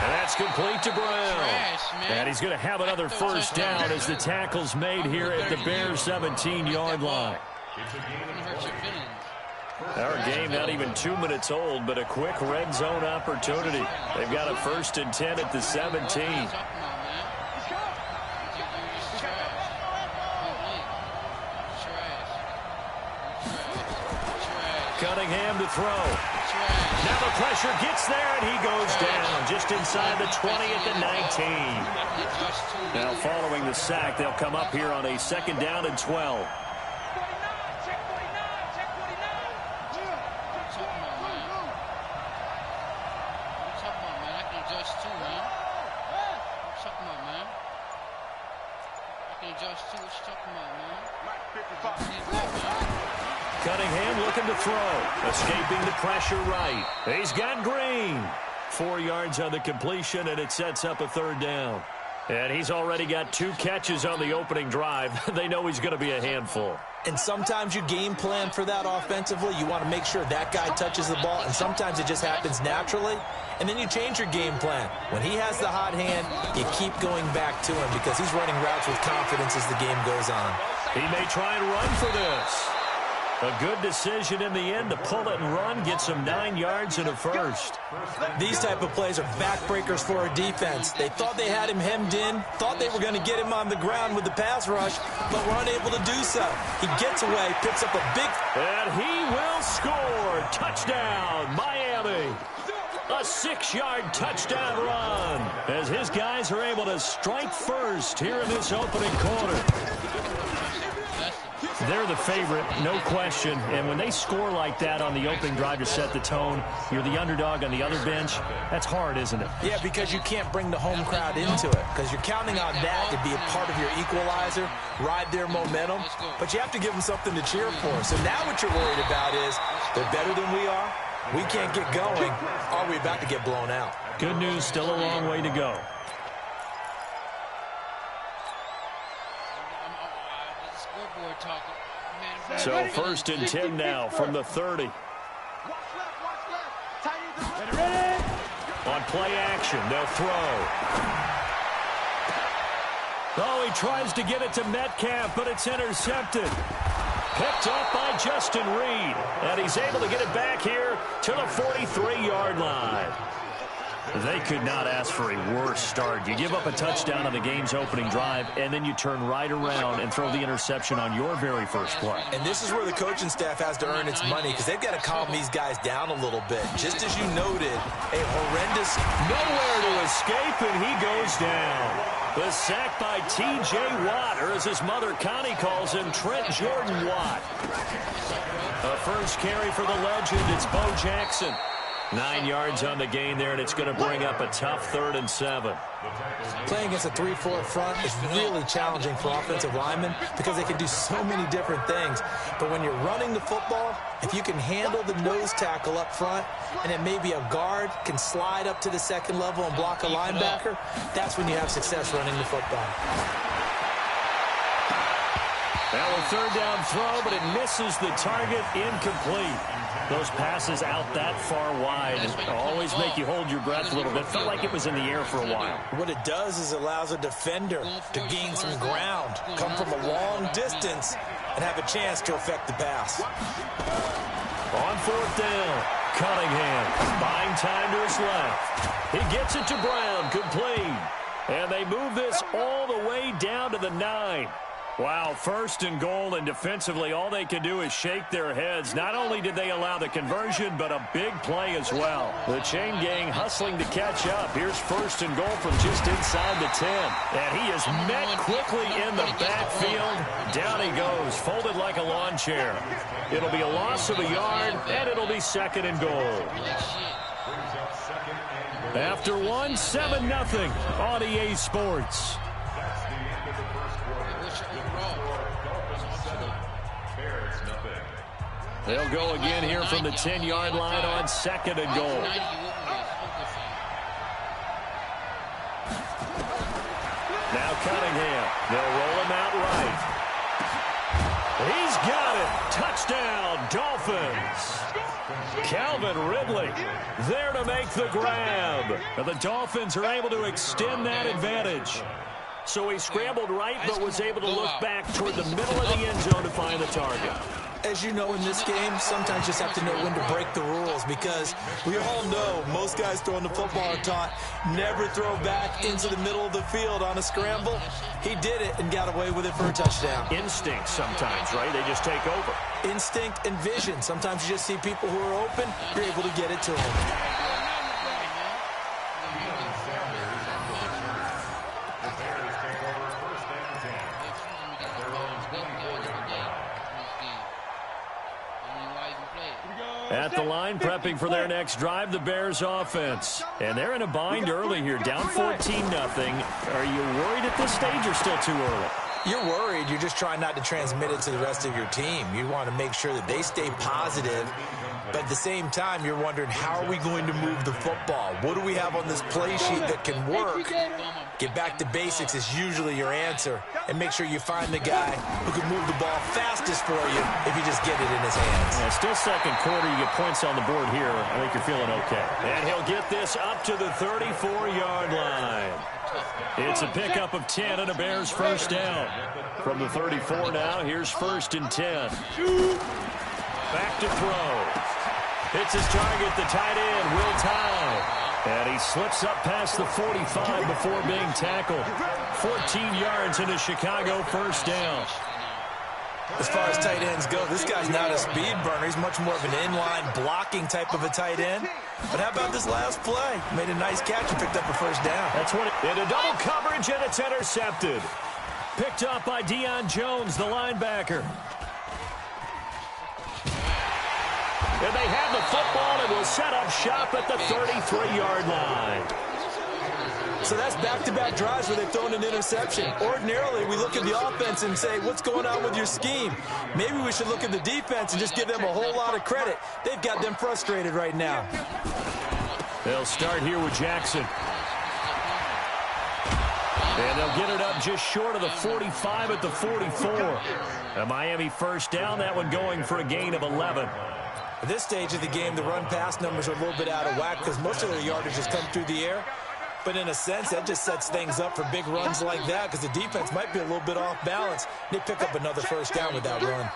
And that's complete to Brown. And he's going to have another first down as the tackle's made here at the Bears' 17-yard line. Our game not even 2 minutes old, but a quick red zone opportunity. They've got a 1st and 10 at the 17. Cunningham to throw. Now the pressure gets there, and he goes down just inside the 20 at the 19. Now following the sack, they'll come up here on a 2nd down and 12. Cunningham looking to throw. Escaping the pressure right. He's got Green. 4 yards on the completion, and it sets up a 3rd down. And he's already got 2 catches on the opening drive. They know he's going to be a handful. And sometimes you game plan for that offensively. You want to make sure that guy touches the ball, and sometimes it just happens naturally. And then you change your game plan. When he has the hot hand, you keep going back to him because he's running routes with confidence as the game goes on. He may try and run for this. A good decision in the end to pull it and run, get some 9 yards and a first. These type of plays are backbreakers for a defense. They thought they had him hemmed in, thought they were going to get him on the ground with the pass rush, but were unable to do so. He gets away, picks up a big... And he will score. Touchdown, Miami. A 6-yard touchdown run as his guys are able to strike first here in this opening quarter. They're the favorite, no question. And when they score like that on the opening drive to set the tone, you're the underdog on the other bench. That's hard, isn't it? Yeah, because you can't bring the home crowd into it because you're counting on that to be a part of your equalizer, ride their momentum. But you have to give them something to cheer for. So now what you're worried about is they're better than we are. We can't get going. Are we about to get blown out? Good news, still a long way to go. So 1st and 10 now from the 30. On play action, they'll throw. Oh, he tries to get it to Metcalf, but it's intercepted. Picked up by Justin Reed. And he's able to get it back here to the 43-yard line. They could not ask for a worse start. You give up a touchdown on the game's opening drive, and then you turn right around and throw the interception on your very first play. And this is where the coaching staff has to earn its money because they've got to calm these guys down a little bit. Just as you noted, a horrendous... Nowhere to escape, and he goes down. The sack by T.J. Watt, or as his mother Connie calls him, Trent Jordan Watt. A first carry for the legend. It's Bo Jackson. 9 yards on the gain there, and it's going to bring up a tough 3rd and 7. Playing against a 3-4 front is really challenging for offensive linemen because they can do so many different things. But when you're running the football, if you can handle the nose tackle up front, and then maybe a guard can slide up to the second level and block a linebacker, that's when you have success running the football. Now a 3rd down throw, but it misses the target, incomplete. Those passes out that far wide always make you hold your breath a little bit. Felt like it was in the air for a while. What it does is allows a defender to gain some ground, come from a long distance, and have a chance to affect the pass. On 4th down, Cunningham buying time to his left. He gets it to Brown, complete. And they move this all the way down to the 9. Wow, 1st and goal, and defensively all they can do is shake their heads. Not only did they allow the conversion, but a big play as well. The chain gang hustling to catch up. Here's 1st and goal from just inside the 10. And he is met quickly in the backfield. Down he goes, folded like a lawn chair. It'll be a loss of a yard, and it'll be 2nd and goal. After 1, 7-0 on EA Sports. They'll go again here from the 10-yard line on 2nd and goal. Now Cunningham. They'll roll him out right. He's got it. Touchdown, Dolphins. Calvin Ridley there to make the grab. And the Dolphins are able to extend that advantage. So he scrambled right, but was able to look back toward the middle of the end zone to find the target. As you know, in this game, sometimes you just have to know when to break the rules because we all know most guys throwing the football are taught never throw back into the middle of the field on a scramble. He did it and got away with it for a touchdown. Instinct sometimes, right? They just take over. Instinct and vision. Sometimes you just see people who are open, you're able to get it to them. At the line, prepping for their next drive, the Bears offense. And they're in a bind early here, down 14-0. Are you worried at this stage or still too early? You're worried. You're just trying not to transmit it to the rest of your team. You want to make sure that they stay positive. But at the same time, you're wondering, how are we going to move the football? What do we have on this play sheet that can work? Get back to basics is usually your answer. And make sure you find the guy who can move the ball fastest for you if you just get it in his hands. Yeah, still 2nd quarter. You get points on the board here. I think you're feeling okay. And he'll get this up to the 34-yard line. It's a pickup of 10 and a Bears 1st down. From the 34 now, here's 1st and 10. Back to throw. Hits his target, the tight end, Will Tye. And he slips up past the 45 before being tackled. 14 yards into Chicago 1st down. As far as tight ends go, this guy's not a speed burner. He's much more of an inline blocking type of a tight end. But how about this last play? Made a nice catch and picked up a 1st down. That's what it, into double coverage, and it's intercepted. Picked up by Deion Jones, the linebacker. And they have the football and will set up shop at the 33-yard line. So that's back-to-back drives where they've thrown an interception. Ordinarily, we look at the offense and say, what's going on with your scheme? Maybe we should look at the defense and just give them a whole lot of credit. They've got them frustrated right now. They'll start here with Jackson. And they'll get it up just short of the 45 at the 44. A Miami 1st down, that one going for a gain of 11. At this stage of the game, the run-pass numbers are a little bit out of whack because most of their yardage has come through the air. But in a sense, that just sets things up for big runs like that because the defense might be a little bit off balance. They pick up another 1st down with that run.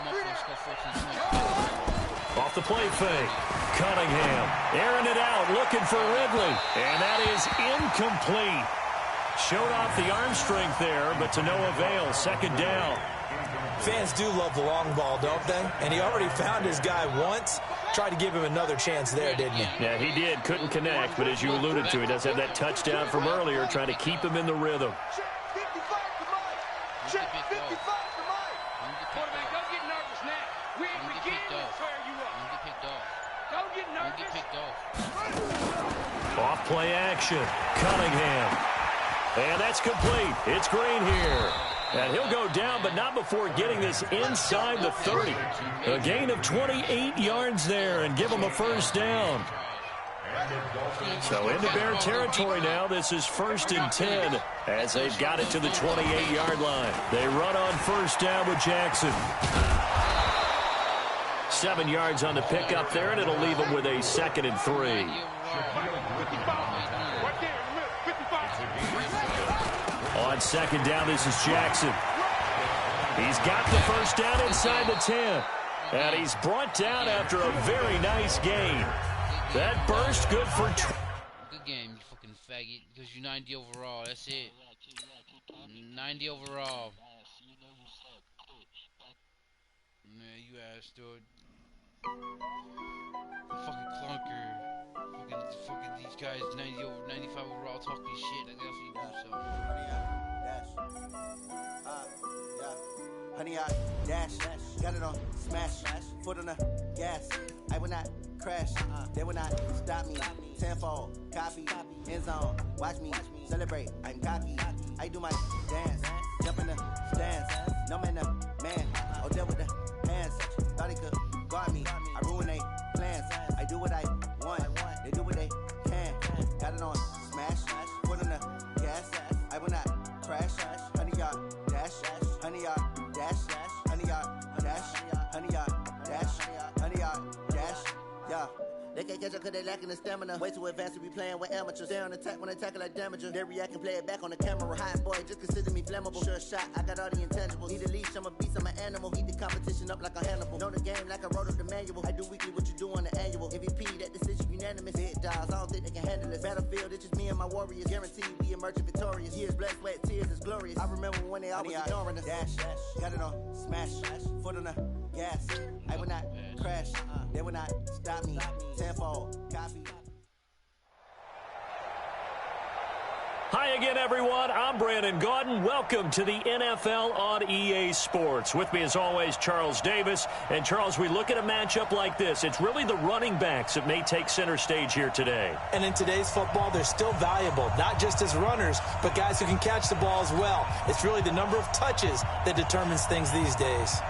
Off the play fake. Cunningham airing it out, looking for Ridley. And that is incomplete. Showed off the arm strength there, but to no avail. 2nd down. Fans do love the long ball, don't they? And he already found his guy once. Tried to give him another chance there, didn't he? Yeah, he did. Couldn't connect, but as you alluded to, he does have that touchdown from earlier, trying to keep him in the rhythm. Check 55 to Mike. Quarterback, don't get nervous now. We ain't beginning to tear you up. Don't get nervous. Don't get picked off. Off play action. Cunningham. And that's complete. It's Green here. And he'll go down, but not before getting this inside the 30. A gain of 28 yards there and give him a first down. So into Bear territory now. This is 1st and 10 as they've got it to the 28-yard line. They run on first down with Jackson. 7 yards on the pickup there, and it'll leave them with a 2nd and 3. On 2nd down, this is Jackson. He's got the first down inside the 10. And he's brought down after a very nice gain. That burst good for... Good game, you fucking faggot. Because you're 90 overall. That's it. 90 overall. Man, you ass, dude. Fucking clunker. Fucking these guys 90 over 95 overall talking shit. I guess you do so. Honey, I dash, got it on smash, foot on the gas. I will not crash, they will not stop me. Tenfold, copy, end zone, watch me celebrate. I'm cocky, I do my dance, jump in the stands. No man, man, oh deal with the hands. Thought he could guard me, I ruin they plans. I do what I want, they do what they can. Got it on smash, foot on the gas. I will not crash, honey, y'all dash, honey, y'all dash, honey, y'all dash, honey, y'all dash, honey, y'all dash, yeah. They can't catch up cause they lacking the stamina. Way too advanced to be playing with amateurs. Stay on attack when they tackle like damager. They react and play it back on the camera. Hot boy, just consider me flammable. Sure shot, I got all the intangibles. Need a leash, I'm a beast, I'm an animal. Heat the competition up like a Hannibal. Know the game like I wrote up the manual. I do weekly what you do on the annual. MVP, that decision unanimous. Big dogs, I don't think they can handle this. Battlefield, it's just me and my warriors. Guaranteed we emerging victorious. Years, blood, sweat, tears, it's glorious. I remember when they always ignoring us. Dash, got it on smash, foot on the gas. I will not crash, they will not stop me. Tenfold, copy. Hi again, everyone. I'm Brandon Gaudin. Welcome to the NFL on EA Sports. With me, as always, Charles Davis. And, Charles, we look at a matchup like this. It's really the running backs that may take center stage here today. And in today's football, they're still valuable, not just as runners, but guys who can catch the ball as well. It's really the number of touches that determines things these days.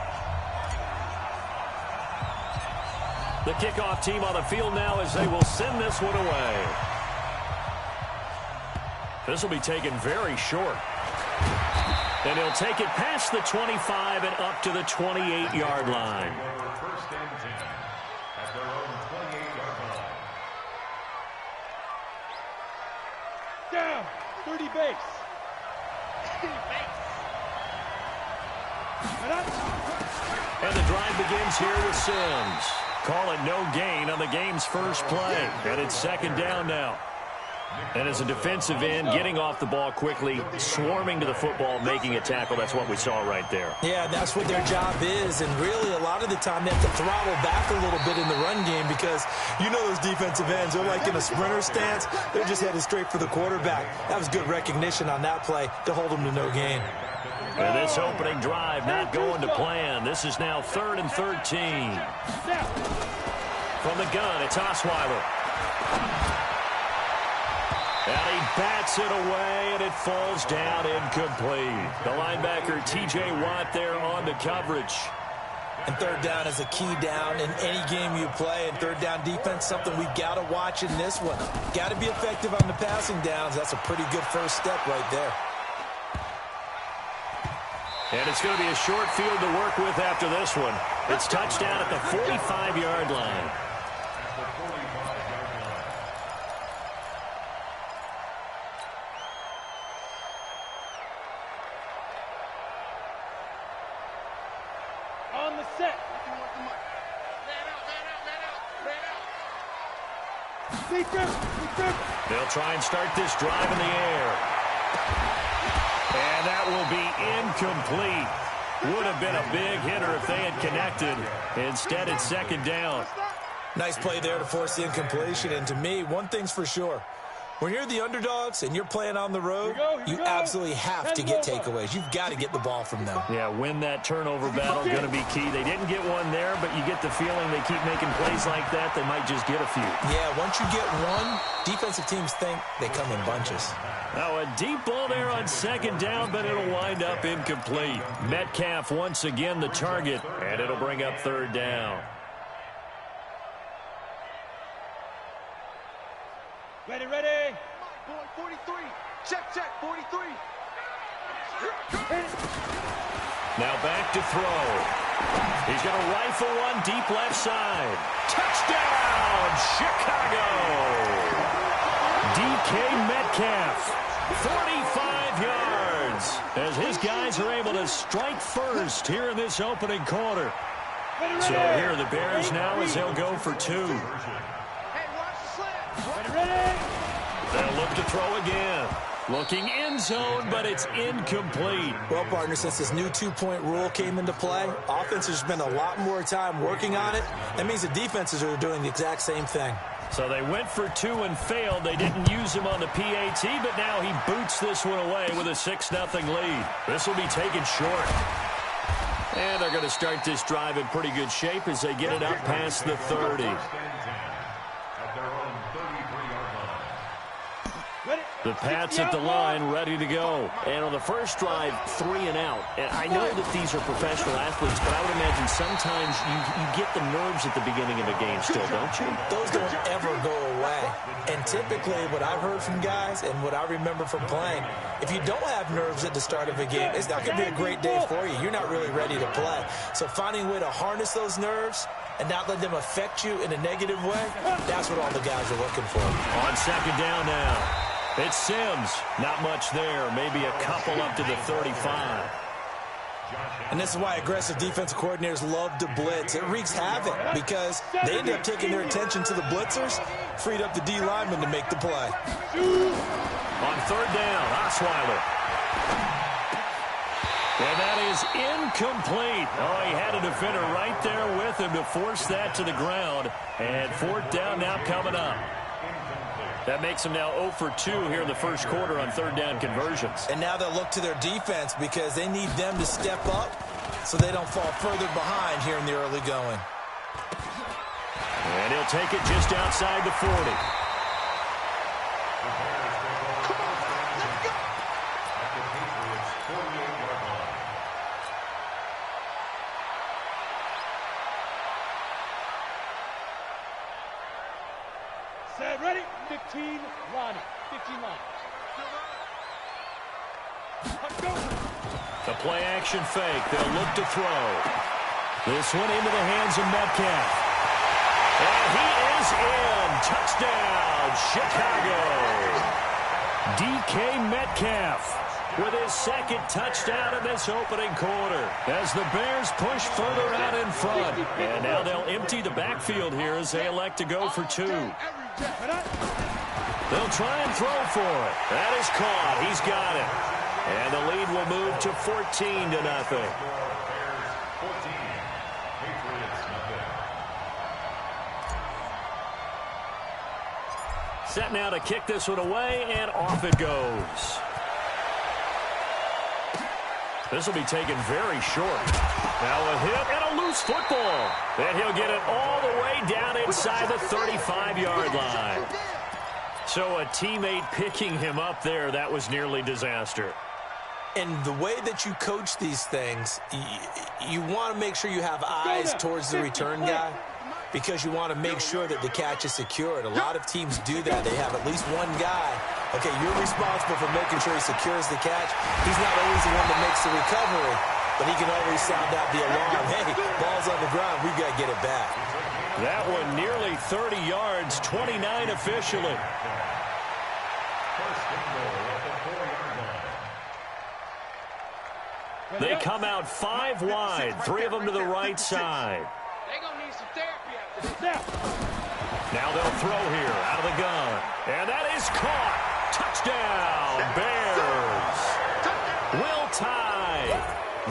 The kickoff team on the field now as they will send this one away. This will be taken very short. And he'll take it past the 25 and up to the 28-yard line. First and 10 at their own 28-yard line. Down, 30 base. And the drive begins here with Sims. Call it no gain on the game's first play. And it's 2nd down now. And as a defensive end, getting off the ball quickly, swarming to the football, making a tackle, that's what we saw right there. Yeah, that's what their job is. And really, a lot of the time, they have to throttle back a little bit in the run game because you know those defensive ends, they're like in a sprinter stance. They're just headed straight for the quarterback. That was good recognition on that play to hold them to no gain. And this opening drive not going to plan. This is now 3rd and 13. From the gun, it's Osweiler. And he bats it away, and it falls down incomplete. The linebacker, T.J. Watt, there on the coverage. And 3rd down is a key down in any game you play. And 3rd down defense, something we've got to watch in this one. Got to be effective on the passing downs. That's a pretty good first step right there. And it's going to be a short field to work with after this one. It's touchdown at the 45-yard line. On the set. They'll try and start this drive in the air. And that will be incomplete. Would have been a big hitter if they had connected. Instead, it's 2nd down. Nice play there to force the incompletion. And to me, one thing's for sure. When you're the underdogs and you're playing on the road, you absolutely have to get takeaways. You've got to get the ball from them. Yeah, win that turnover battle, going to be key. They didn't get one there, but you get the feeling they keep making plays like that, they might just get a few. Yeah, once you get one, defensive teams think they come in bunches. Now a deep ball there on second down, but it'll wind up incomplete. Metcalf once again the target, and it'll bring up third down. Ready, ready. Boy, 43. Check, 43. Now back to throw. He's going to rifle one deep left side. Touchdown, Chicago! DK Metcalf, 45 yards, as his guys are able to strike first here in this opening quarter. So here are the Bears now as they'll go for two. They'll look to throw again. Looking end zone, but it's incomplete. Well, partner, since this new two-point rule came into play, offenses spend a lot more time working on it. That means the defenses are doing the exact same thing. So they went for two and failed. They didn't use him on the PAT, but now he boots this one away with a 6-0 lead. This will be taken short. And they're going to start this drive in pretty good shape as they get it up past the 30. The Pats at the line, ready to go. And on the first drive, 3 and out. And I know that these are professional athletes, but I would imagine sometimes you get the nerves at the beginning of a game still, don't you? Those don't ever go away. And typically, what I've heard from guys and what I remember from playing, if you don't have nerves at the start of a game, it's not going to be a great day for you. You're not really ready to play. So finding a way to harness those nerves and not let them affect you in a negative way, that's what all the guys are looking for. On second down now. It's Sims. Not much there. Maybe a couple up to the 35. And this is why aggressive defensive coordinators love to blitz. It wreaks havoc because they end up taking their attention to the blitzers, freed up the D lineman to make the play. On third down, Osweiler. And that is incomplete. Oh, he had a defender right there with him to force that to the ground. And fourth down now coming up. That makes them now 0 for 2 here in the first quarter on third down conversions. And now they'll look to their defense because they need them to step up so they don't fall further behind here in the early going. And he'll take it just outside the 40. Set, ready, 15 line, 15 line. The play action fake. They'll look to throw. This one into the hands of Metcalf. And he is in. Touchdown, Chicago. DK Metcalf with his second touchdown in this opening quarter as the Bears push further out in front. And now they'll empty the backfield here as they elect to go for two. They'll try and throw for it. That is caught. He's got it. And the lead will move to 14-0. Set now to kick this one away, and off it goes. This will be taken very short. Now a hit and a loose football. And he'll get it all the way down inside the 35-yard line. So a teammate picking him up there, that was nearly disaster. And the way that you coach these things, you want to make sure you have eyes towards the return guy because you want to make sure that the catch is secured. A lot of teams do that. They have at least one guy. Okay, you're responsible for making sure he secures the catch. He's not always the one that makes the recovery, but he can always sound out the alarm. Hey, ball's on the ground. We've got to get it back. That one nearly 30 yards, 29 officially. They come out 5 wide, 3 of them to the right side. They're going to need some therapy after this. Now they'll throw here out of the gun. And that is caught. Touchdown, Bears. Will Tye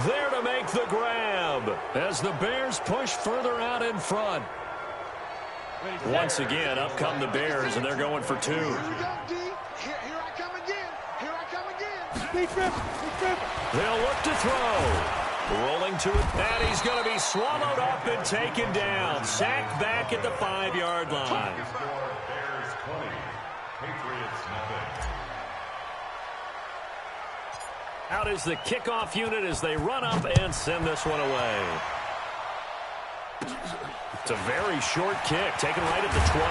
there to make the grab as the Bears push further out in front. Once again, up come the Bears, and they're going for two. Here I come again. Here I come again. Big rip. They'll look to throw. Rolling to it. And he's going to be swallowed up and taken down. Sacked back at the 5-yard line. Bears 20, Patriots nothing. Out is the kickoff unit as they run up and send this one away. It's a very short kick, taken right at the 20.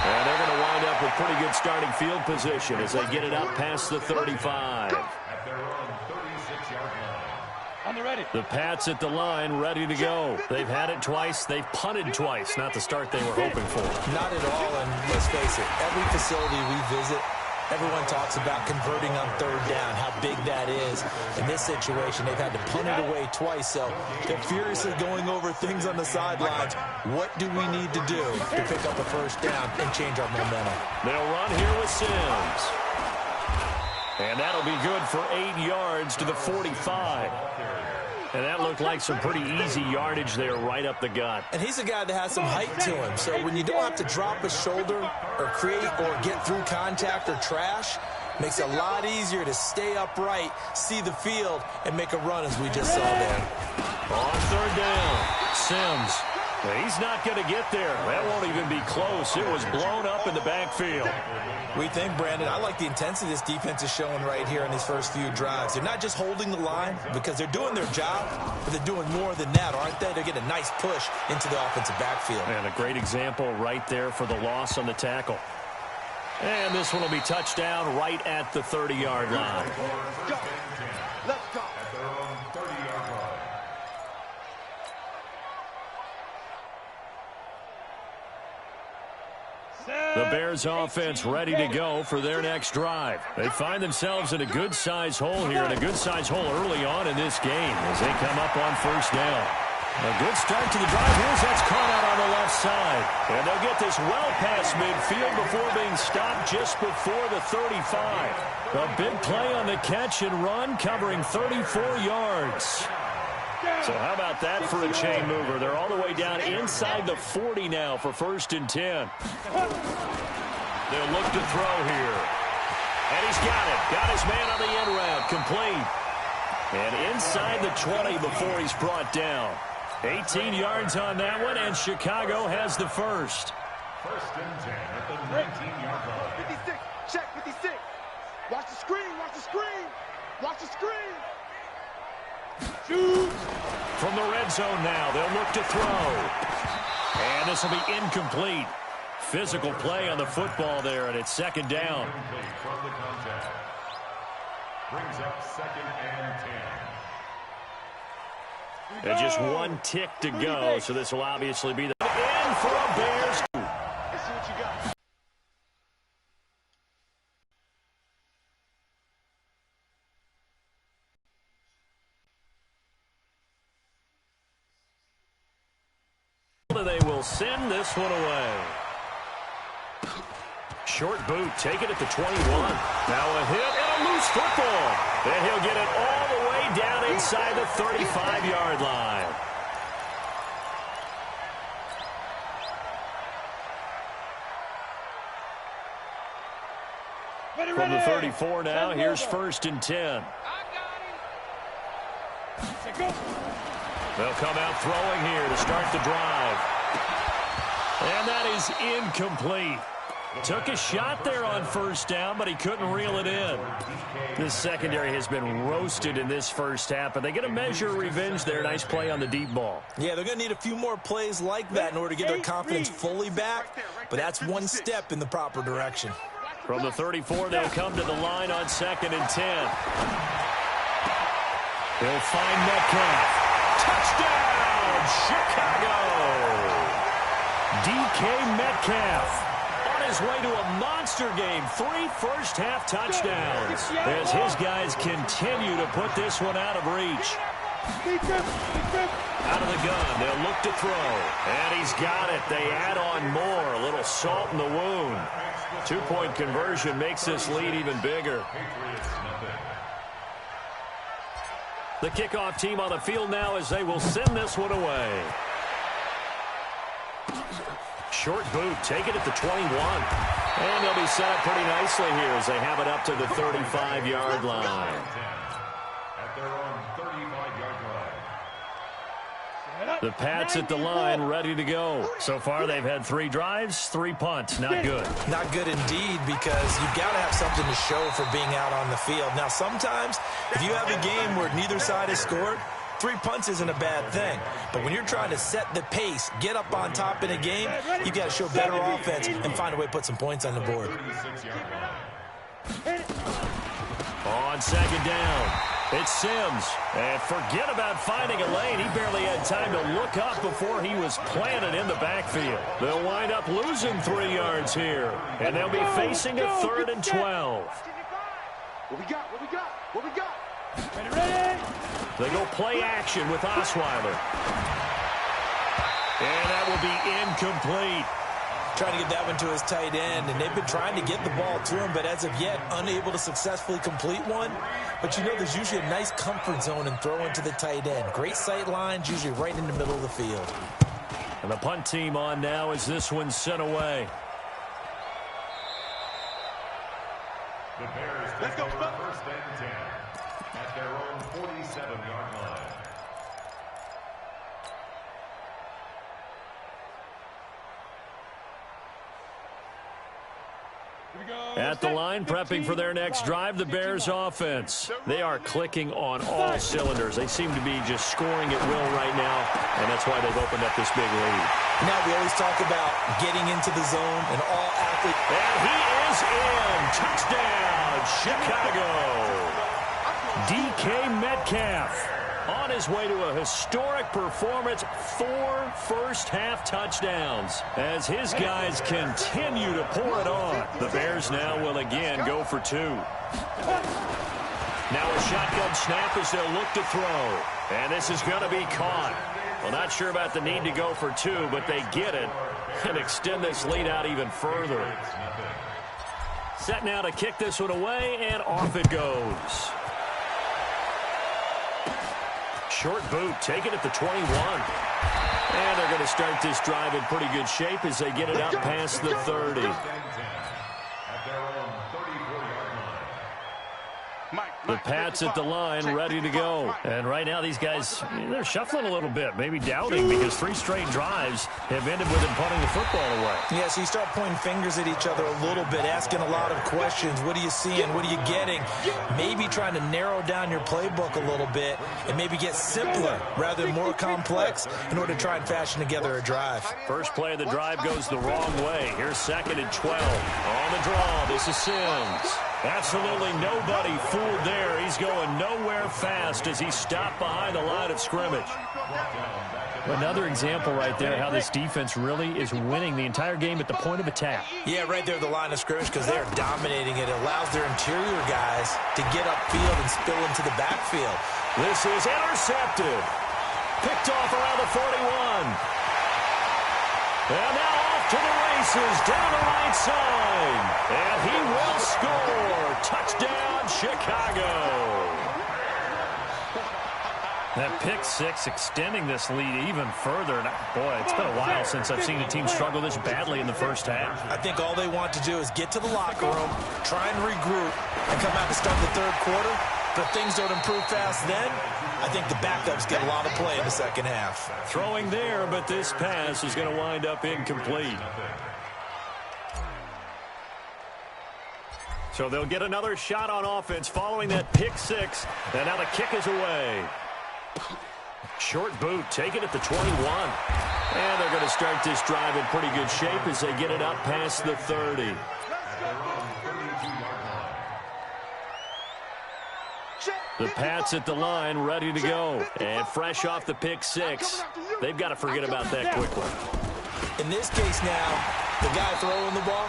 And they're going to wind up with pretty good starting field position as they get it up past the 35. At their own 36-yard line. On the ready. The Pats at the line, ready to go. They've had it twice. They've punted twice. Not the start they were hoping for. Not at all, and let's face it, every facility we visit, everyone talks about converting on third down, how big that is. In this situation, they've had to punt it away twice, so they're furiously going over things on the sidelines. What do we need to do to pick up a first down and change our momentum? They'll run here with Sims. And that'll be good for 8 yards to the 45. And that looked like some pretty easy yardage there right up the gut. And he's a guy that has some height to him. So when you don't have to drop a shoulder or create or get through contact or trash, makes it a lot easier to stay upright, see the field, and make a run as we just saw there. On third down, Sims. He's not going to get there. That won't even be close. It was blown up in the backfield. We think, Brandon, I like the intensity this defense is showing right here in these first few drives. They're not just holding the line because they're doing their job, but they're doing more than that, aren't they? They're getting a nice push into the offensive backfield. And a great example right there for the loss on the tackle. And this one will be touchdown right at the 30-yard line. Go. Let's go. At their own 30-yard line. The Bears offense ready to go for their next drive. They find themselves in a good-sized hole here, and a good-sized hole early on in this game as they come up on first down. A good start to the drive. Here's that's caught out on the left side. And they'll get this well past midfield before being stopped just before the 35. A big play on the catch and run, covering 34 yards. So how about that for a chain mover? They're all the way down inside the 40 now for 1st and 10. They'll look to throw here. And he's got it. Got his man on the end route. Complete. And inside the 20 before he's brought down. 18 yards on that one, and Chicago has the first. 1st and 10 at the 19-yard line. 56. Check 56. Watch the screen. Watch the screen. Watch the screen. Shoot. From the red zone now, they'll look to throw. And this will be incomplete. Physical play on the football there, and it's 2nd down. From the contact. Brings up 2nd and 10. And just one tick to go, so this will obviously be the end for a Bears. Let's see what you got. They will send this one away. Short boot, take it at the 21. Now a hit and a loose football. And he'll get it all the way down inside the 35-yard line. From the 34 now, here's 1st and 10. They'll come out throwing here to start the drive. And that is incomplete. Took a shot there on 1st down, but he couldn't reel it in. This secondary has been roasted in this first half, but they get a measure of revenge there. Nice play on the deep ball. Yeah, they're going to need a few more plays like that in order to get their confidence fully back, but that's one step in the proper direction. From the 34, they'll come to the line on 2nd and 10. They'll find Metcalf. Touchdown, Chicago! DK Metcalf on his way to a monster game. 3 first-half touchdowns as his guys continue to put this one out of reach. Out of the gun, they'll look to throw. And he's got it. They add on more. A little salt in the wound. 2-point conversion makes this lead even bigger. The kickoff team on the field now as they will send this one away. Short boot, take it at the 21. And they'll be set up pretty nicely here as they have it up to the 35-yard line. At their own 35-yard line. The Pats at the line, ready to go. So far, they've had 3 drives, 3 punts. Not good. Not good indeed, because you've got to have something to show for being out on the field. Now, sometimes, if you have a game where neither side has scored, 3 punts isn't a bad thing. But when you're trying to set the pace, get up on top in a game, you've got to show better offense and find a way to put some points on the board. On second down, it's Sims. And forget about finding a lane. He barely had time to look up before he was planted in the backfield. They'll wind up losing 3 yards here. And they'll be facing a 3rd and 12. What we got? What we got? What we got? Ready? They go play action with Osweiler. And that will be incomplete. Trying to get that one to his tight end, and they've been trying to get the ball to him, but as of yet, unable to successfully complete one. But you know, there's usually a nice comfort zone in throwing to the tight end. Great sight lines, usually right in the middle of the field. And the punt team on now as this one's sent away. The Bears take over 1st and 10 at their own 47-yard line. At the line, prepping for their next drive, the Bears offense. They are clicking on all cylinders. They seem to be just scoring at will right now, and that's why they've opened up this big lead. Now we always talk about getting into the zone and all athletes. And he is in. Touchdown, Chicago. DK Metcalf on his way to a historic performance, 4 first-half touchdowns as his guys continue to pour it on. The Bears now will again go for 2. Now a shotgun snap as they'll look to throw. And this is going to be caught. Well, not sure about the need to go for 2, but they get it and extend this lead out even further. Set now to kick this one away, and off it goes. Short boot, taken at the 21. And they're going to start this drive in pretty good shape as they get it up past the 30. At their own 34-yard line. The Pats at the line, ready to go. And right now, these guys, they're shuffling a little bit, maybe doubting, because 3 straight drives have ended with them punting the football away. Yeah, so you start pointing fingers at each other a little bit, asking a lot of questions. What are you seeing? What are you getting? Maybe trying to narrow down your playbook a little bit and maybe get simpler rather than more complex in order to try and fashion together a drive. First play of the drive goes the wrong way. Here's 2nd and 12. On the draw, this is Sims. Absolutely nobody fooled there. He's going nowhere fast as he stopped behind the line of scrimmage. Another example right there how this defense really is winning the entire game at the point of attack. Yeah, right there at the line of scrimmage because they're dominating it. It allows their interior guys to get upfield and spill into the backfield. This is intercepted. Picked off around the 41. And now off to the races down the right side. And he will score. Touchdown, Chicago. That pick 6 extending this lead even further. And boy, it's been a while since I've seen a team struggle this badly in the first half. I think all they want to do is get to the locker room, try and regroup, and come out to start the 3rd quarter. But if things don't improve fast then, I think the backups get a lot of play in the second half. Throwing there, but this pass is going to wind up incomplete. So they'll get another shot on offense following that pick 6. And now the kick is away. Short boot, taken at the 21. And they're going to start this drive in pretty good shape as they get it up past the 30. The Pats at the line, ready to go. And fresh off the pick 6, they've got to forget about that quickly. In this case now, the guy throwing the ball,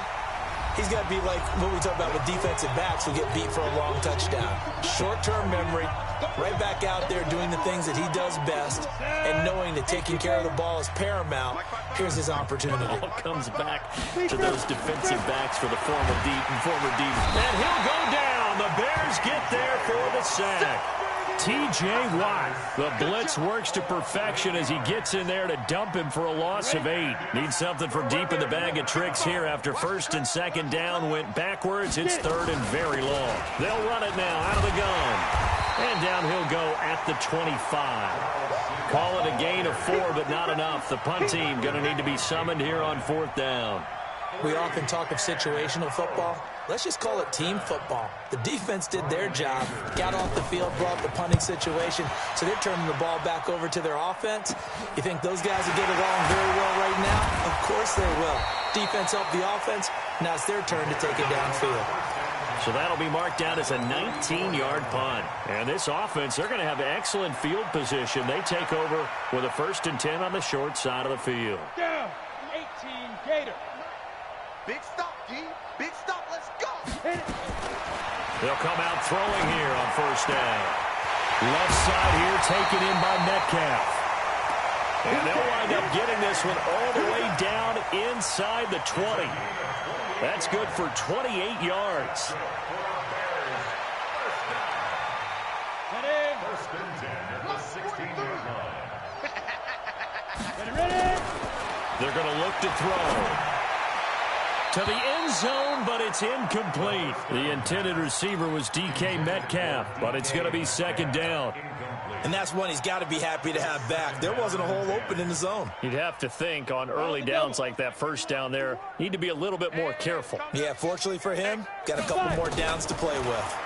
he's got to be like what we talk about with defensive backs who get beat for a long touchdown. Short-term memory, right back out there doing the things that he does best, and knowing that taking care of the ball is paramount. Here's his opportunity. It all comes back to those defensive backs for the former deep. And he'll go down. The Bears get there for the sack. T.J. Watt. The blitz works to perfection as he gets in there to dump him for a loss of 8. Needs something from deep in the bag of tricks here after first and second down went backwards. It's third and very long. They'll run it now out of the gun. And down he'll go at the 25. Call it a gain of 4, but not enough. The punt team going to need to be summoned here on 4th down. We often talk of situational football. Let's just call it team football. The defense did their job, got off the field, brought the punting situation, so they're turning the ball back over to their offense. You think those guys will get along very well right now? Of course they will. Defense helped the offense. Now it's their turn to take it downfield. So that'll be marked down as a 19-yard punt. And this offense, they're going to have excellent field position. They take over with a 1st and 10 on the short side of the field. Down, 18 Gator. Big stop, D. Big stop. Let's go. Hit it. They'll come out throwing here on 1st down. Left side here taken in by Metcalf. And they'll wind up getting this one all the way down inside the 20. That's good for 28 yards. First and 10 at the 16-yard line. Ready. They're going to look to throw. To the end zone, but it's incomplete. The intended receiver was DK Metcalf, but it's going to be 2nd down. And that's one he's got to be happy to have back. There wasn't a hole open in the zone. You'd have to think on early downs like that 1st down there, need to be a little bit more careful. Yeah, fortunately for him, got a couple more downs to play with.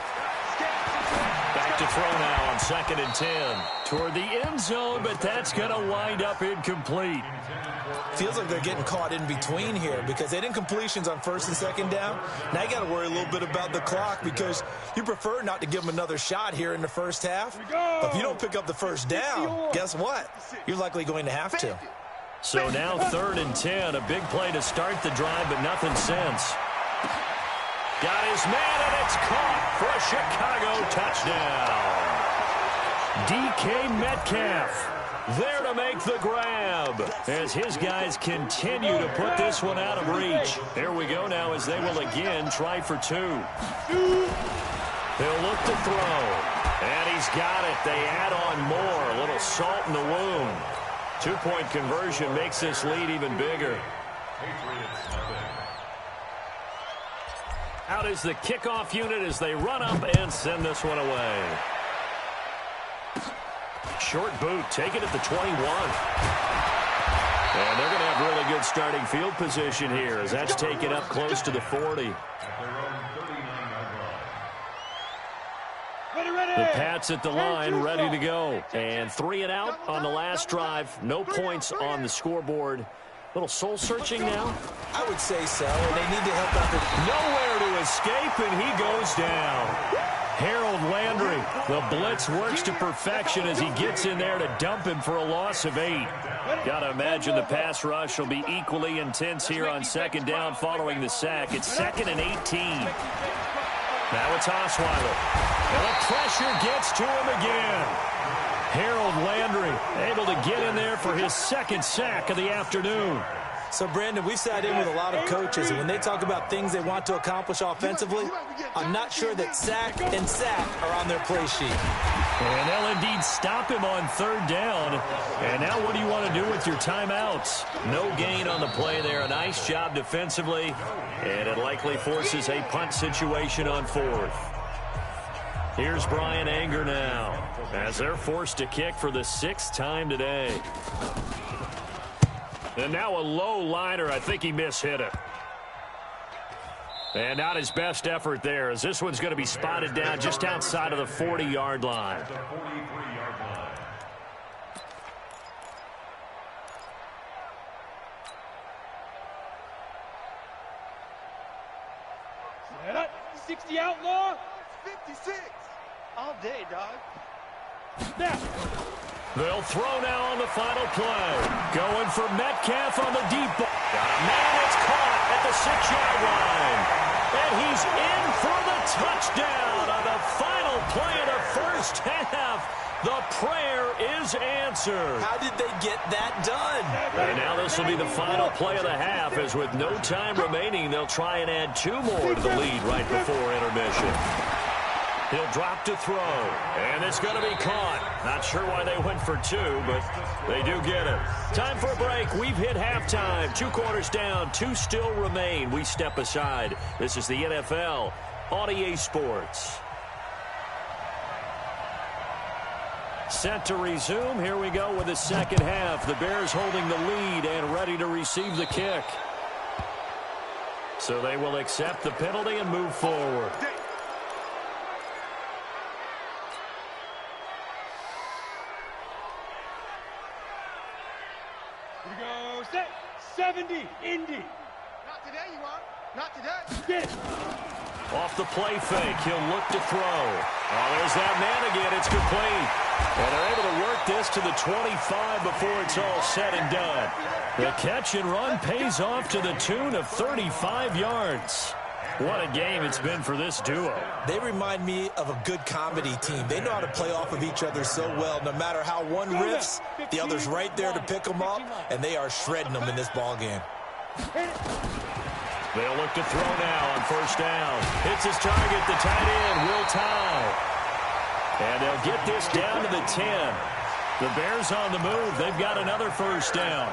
Back to throw now on 2nd and 10. Toward the end zone, but that's going to wind up incomplete. Feels like they're getting caught in between here because they did incompletions on 1st and 2nd down. Now you got to worry a little bit about the clock because you prefer not to give them another shot here in the 1st half. But if you don't pick up the 1st down, guess what? You're likely going to have to. So now 3rd and 10, a big play to start the drive, but nothing since. Got his man, and it's caught for a Chicago touchdown. DK Metcalf there to make the grab as his guys continue to put this one out of reach. Here we go now as they will again try for 2. He'll look to throw, and he's got it. They add on more, a little salt in the wound. 2-point conversion makes this lead even bigger. Out is the kickoff unit as they run up and send this one away. Short boot, take it at the 21. And they're going to have really good starting field position here as that's taken up close to the 40. The Pats at the line, ready to go. And 3 and out on the last drive. No points on the scoreboard. Little soul searching now? I would say so. They need to help out. Nowhere to escape, and he goes down. Harold Landry, the blitz works to perfection as he gets in there to dump him for a loss of 8. Got to imagine the pass rush will be equally intense here on 2nd down following the sack. It's 2nd and 18. Now it's Osweiler. And the pressure gets to him again. Harold Landry able to get in there for his 2nd sack of the afternoon. So, Brandon, we've sat in with a lot of coaches, and when they talk about things they want to accomplish offensively, I'm not sure that sack and sack are on their play sheet. And they'll indeed stop him on 3rd down. And now what do you want to do with your timeouts? No gain on the play there. A nice job defensively, and it likely forces a punt situation on 4th. Here's Brian Anger now as they're forced to kick for the 6th time today. And now a low liner. I think he mishit it. And not his best effort there as this one's going to be spotted down just outside of the 40-yard line. Set up. 60 outlaw. 56. All day, dog. Snap. They'll throw now on the final play. Going for Metcalf on the deep ball. Got a man that's caught at the 6-yard line. And he's in for the touchdown on the final play of the 1st half. The prayer is answered. How did they get that done? And now this will be the final play of the half as with no time remaining, they'll try and add 2 more to the lead right before intermission. He'll drop to throw, and it's going to be caught. Not sure why they went for 2, but they do get it. Time for a break. We've hit halftime. 2 quarters down, 2 still remain. We step aside. This is the NFL on EA Sports. Set to resume. Here we go with the second half. The Bears holding the lead and ready to receive the kick. So they will accept the penalty and move forward. Here we go. Set. 70. Indy. Not today, you are. Not today. Get. Off the play fake, he'll look to throw. Oh, there's that man again. It's complete. And they're able to work this to the 25 before it's all said and done. The catch and run pays off to the tune of 35 yards. What a game it's been for this duo. They remind me of a good comedy team. They know how to play off of each other so well. No matter how one riffs, the other's right there to pick them up, and they are shredding them in this ball game. They'll look to throw now on first down. Hits his target, the tight end, Will Tye. And they'll get this down to the 10. The Bears on the move. They've got another first down.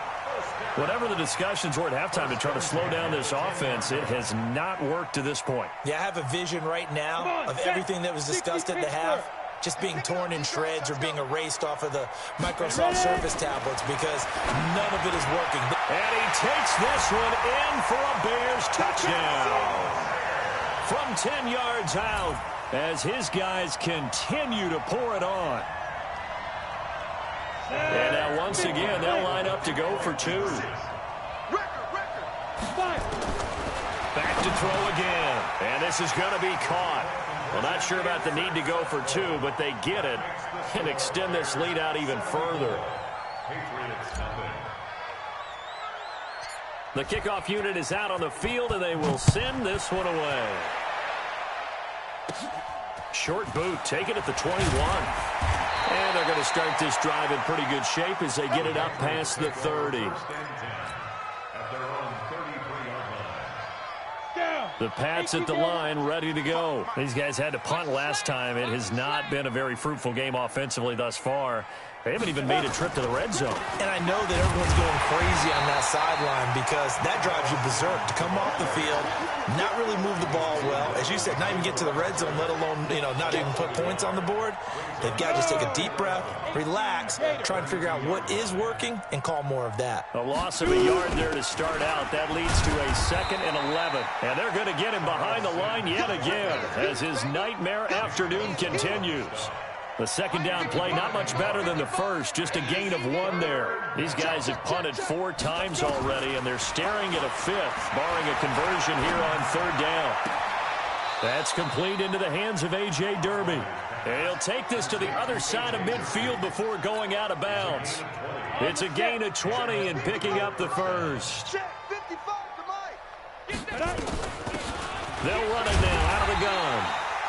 Whatever the discussions were at halftime to try to slow down this offense, it has not worked to this point. Yeah, I have a vision right now of everything that was discussed at the half just being torn in shreds or being erased off of the Microsoft Surface tablets because none of it is working. And he takes this one in for a Bears touchdown. From 10 yards out as his guys continue to pour it on. And now once again, they'll line up to go for 2. Back to throw again. And this is going to be caught. Well, not sure about the need to go for 2, but they get it and extend this lead out even further. The kickoff unit is out on the field, and they will send this one away. Short boot, take it at the 21. And they're going to start this drive in pretty good shape as they get it up past the 30. The Pats at the line, ready to go. These guys had to punt last time. It has not been a very fruitful game offensively thus far. They haven't even made a trip to the red zone. And I know that everyone's going crazy on that sideline because that drives you berserk to come off the field, not really move the ball well. As you said, not even get to the red zone, let alone, not even put points on the board. They've got to just take a deep breath, relax, try and figure out what is working, and call more of that. A loss of a yard there to start out. That leads to a 2nd and 11. And they're going to get him behind the line yet again as his nightmare afternoon continues. The second down play, not much better than the first, just a gain of 1 there. These guys have punted 4 times already, and they're staring at a 5th, barring a conversion here on 3rd down. That's complete into the hands of A.J. Derby. And he'll take this to the other side of midfield before going out of bounds. It's a gain of 20 and picking up the first. They'll run it now out of the gun.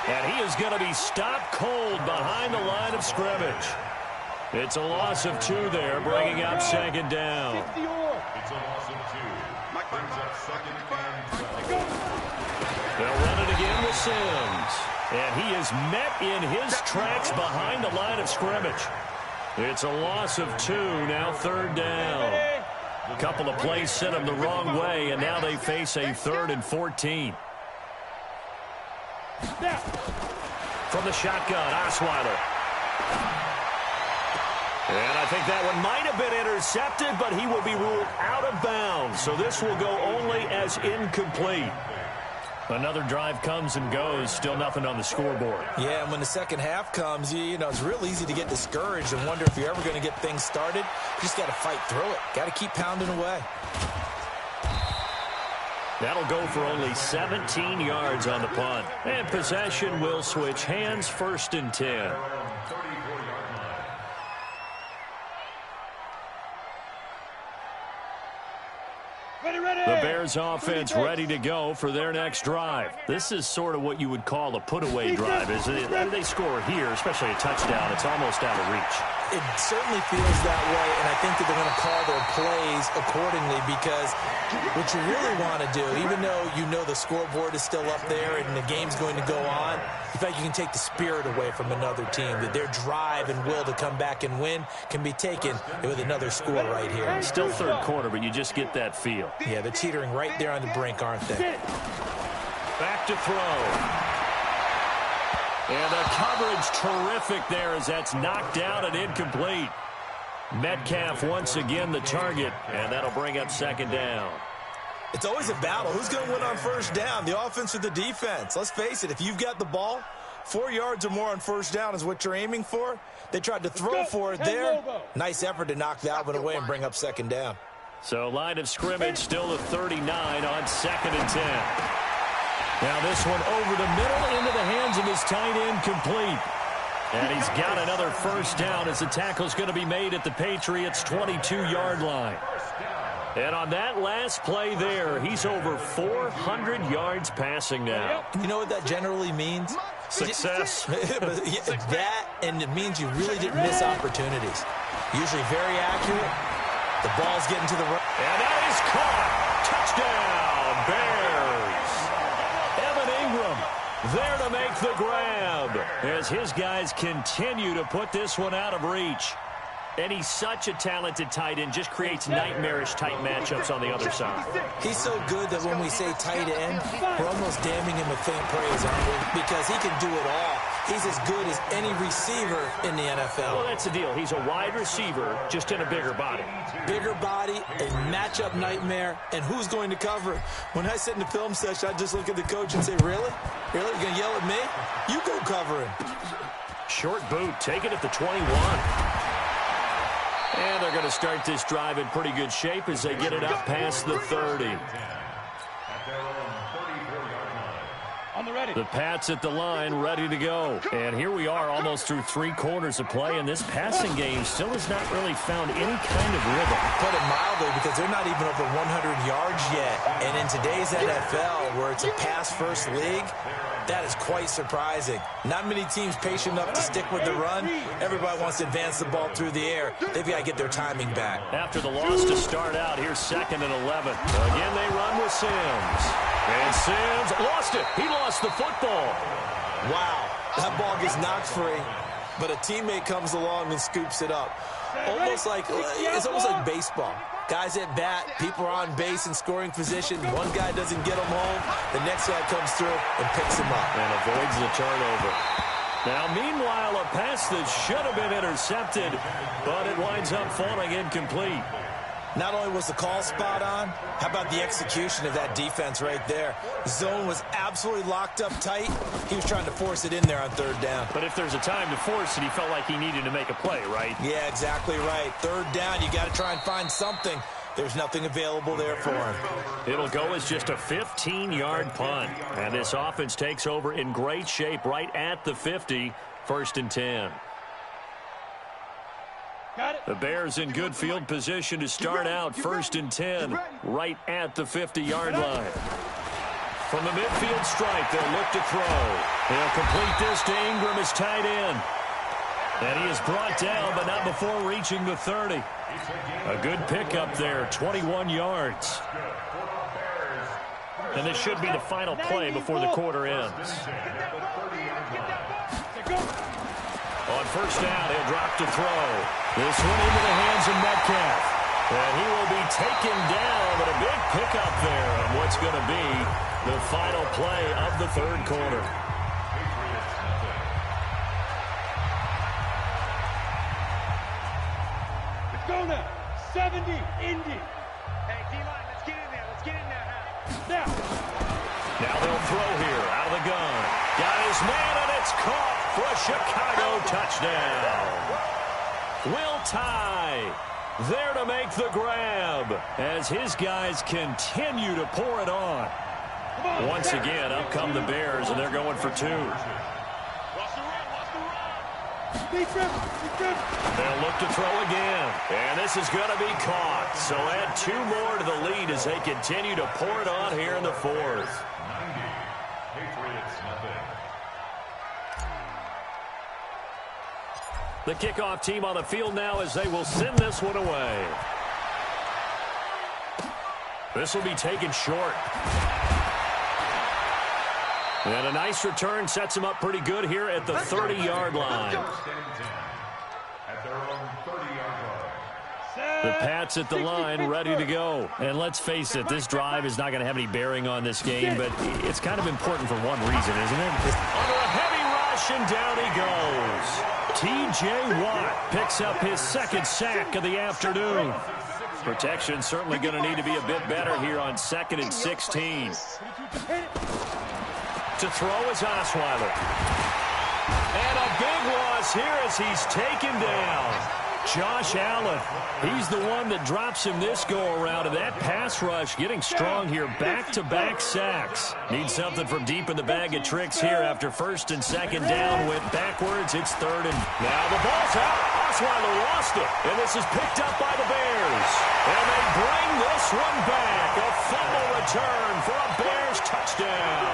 And he is going to be stopped cold behind the line of scrimmage. It's a loss of 2 there, bringing up 2nd down. It's a loss of 2. Brings up 2nd and 12. They'll run it again with Sims. And he is met in his tracks behind the line of scrimmage. It's a loss of 2, now 3rd down. A couple of plays sent him the wrong way, and now they face a 3rd and 14. From the shotgun, Osweiler. And I think that one might have been intercepted, but he will be ruled out of bounds. So this will go only as incomplete. Another drive comes and goes, still nothing on the scoreboard. Yeah, and when the second half comes, it's real easy to get discouraged and wonder if you're ever going to get things started. You just got to fight through it. Got to keep pounding away. That'll go for only 17 yards on the punt. And possession will switch hands, 1st and 10. The Bears offense ready to go for their next drive. This is sort of what you would call a put-away drive. They score here, especially a touchdown, it's almost out of reach. It certainly feels that way, and I think that they're going to call their plays accordingly, because what you really want to do, even though you know the scoreboard is still up there and the game's going to go on, in fact, you can take the spirit away from another team, that their drive and will to come back and win can be taken with another score right here. Still third quarter, but you just get that feel. Yeah, they're teetering right there on the brink, aren't they? Back to throw. And the coverage terrific there as that's knocked down and incomplete. Metcalf once again the target, and that'll bring up second down. It's always a battle. Who's going to win on first down, the offense or the defense? Let's face it, if you've got the ball, 4 yards or more on first down is what you're aiming for. They tried to throw for it there. Nice effort to knock that one away and bring up second down. So line of scrimmage still the 39 on 2nd and 10. Now this one over the middle into the hands of his tight end, complete. And he's got another first down as the tackle's going to be made at the Patriots' 22-yard line. And on that last play there, he's over 400 yards passing now. You know what that generally means? Success. That, and it means you really didn't miss opportunities. Usually very accurate. The ball's getting to the right. And that is caught. Touchdown, Bears. There to make the grab as his guys continue to put this one out of reach. And he's such a talented tight end, just creates nightmarish tight matchups on the other side. He's so good that when we say tight end, we're almost damning him with faint praise, aren't we? Because he can do it all. He's as good as any receiver in the NFL. Well, that's the deal. He's a wide receiver, just in a bigger body. Bigger body, a matchup nightmare, and who's going to cover it? When I sit in the film session, I just look at the coach and say, really? Really? You're going to yell at me? You go cover him. Short boot, take it at the 21. And they're going to start this drive in pretty good shape as they get it up past the 30. The Pats at the line, ready to go. And here we are almost through 3 quarters of play, and this passing game still has not really found any kind of rhythm. Put it mildly, because they're not even over 100 yards yet. And in today's NFL, where it's a pass-first league, that is quite surprising. Not many teams patient enough to stick with the run. Everybody wants to advance the ball through the air. They've got to get their timing back. After the loss to start out, here's 2nd and 11. Again, they run with Sims. And Sims lost it. He lost the football. Wow. That ball gets knocked free, but a teammate comes along and scoops it up. It's almost like baseball. Guys at bat, people are on base in scoring position. One guy doesn't get him home. The next guy comes through and picks him up. And avoids the turnover. Now, meanwhile, a pass that should have been intercepted, but it winds up falling incomplete. Not only was the call spot on, how about the execution of that defense right there? Zone was absolutely locked up tight. He was trying to force it in there on 3rd down. But if there's a time to force it, he felt like he needed to make a play, right? Yeah, exactly right. 3rd down, you got to try and find something. There's nothing available there for him. It'll go as just a 15-yard punt. And this offense takes over in great shape right at the 50, 1st and 10. The Bears in good field position to start out 1st and 10 right at the 50-yard line. From the midfield stripe, they'll look to throw. They'll complete this to Ingram as tight end. And he is brought down, but not before reaching the 30. A good pickup there, 21 yards. And this should be the final play before the quarter ends. On 1st down, he'll drop to throw. This one into the hands of Metcalf. And he will be taken down, but a big pickup there on what's going to be the final play of the 3rd quarter. Let's go now. 70, Indy. Hey, D-line, let's get in there. Let's get in there. Now they'll throw here out of the gun. Got his man, and it's caught for a Chicago touchdown. Will Tye there to make the grab as his guys continue to pour it on. Once again, up come the Bears, and they're going for 2. They'll look to throw again, and this is going to be caught. So add 2 more to the lead as they continue to pour it on here in the 4th. The kickoff team on the field now as they will send this one away. This will be taken short. And a nice return sets them up pretty good here at the 30-yard line. At their own 30-yard line. The Pats at the line, ready to go. And let's face it, this drive is not going to have any bearing on this game, but it's kind of important for one reason, isn't it? Under a heavy rush, and down he goes. T.J. Watt picks up his second sack of the afternoon. Protection certainly going to need to be a bit better here on 2nd and 16. To throw is Osweiler. And a big loss here as he's taken down. Josh Allen, he's the one that drops him this go-around, and that pass rush getting strong here. Back-to-back sacks. Need something from deep in the bag of tricks here after 1st and 2nd down. Went backwards. It's 3rd and... Now the ball's out. Osweiler lost it, and this is picked up by the Bears. And they bring this one back. A fumble return for a Bears touchdown.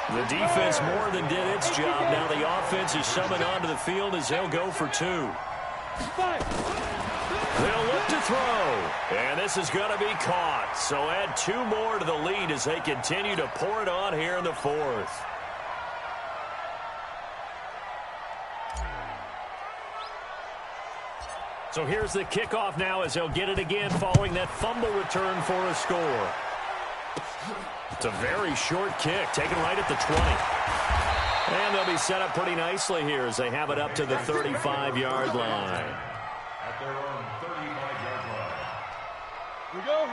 The defense more than did its job. Now the offense is summoned onto the field as they'll go for 2. They'll look to throw. And this is going to be caught. So add 2 more to the lead as they continue to pour it on here in the 4th. So here's the kickoff now as they'll get it again following that fumble return for a score. It's a very short kick, taken right at the 20. And they'll be set up pretty nicely here as they have it up to the 35-yard line. At their own 35-yard line.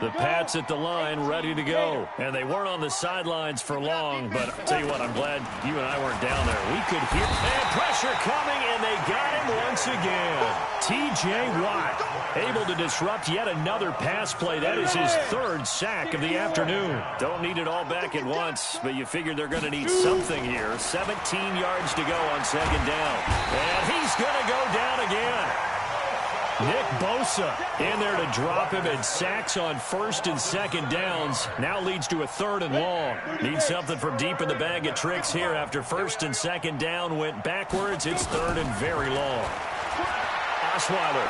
The Pats at the line, ready to go. And they weren't on the sidelines for long, but I'll tell you what, I'm glad you and I weren't down there. We could hear and pressure coming, and they got him once again. T.J. Watt able to disrupt yet another pass play. That is his 3rd sack of the afternoon. Don't need it all back at once, but you figure they're going to need something here. 17 yards to go on 2nd down. And he's going to go down again. Nick Bosa in there to drop him, and sacks on 1st and 2nd downs. Now leads to a 3rd and long. Needs something from deep in the bag of tricks here after 1st and 2nd down went backwards. It's 3rd and very long. Osweiler.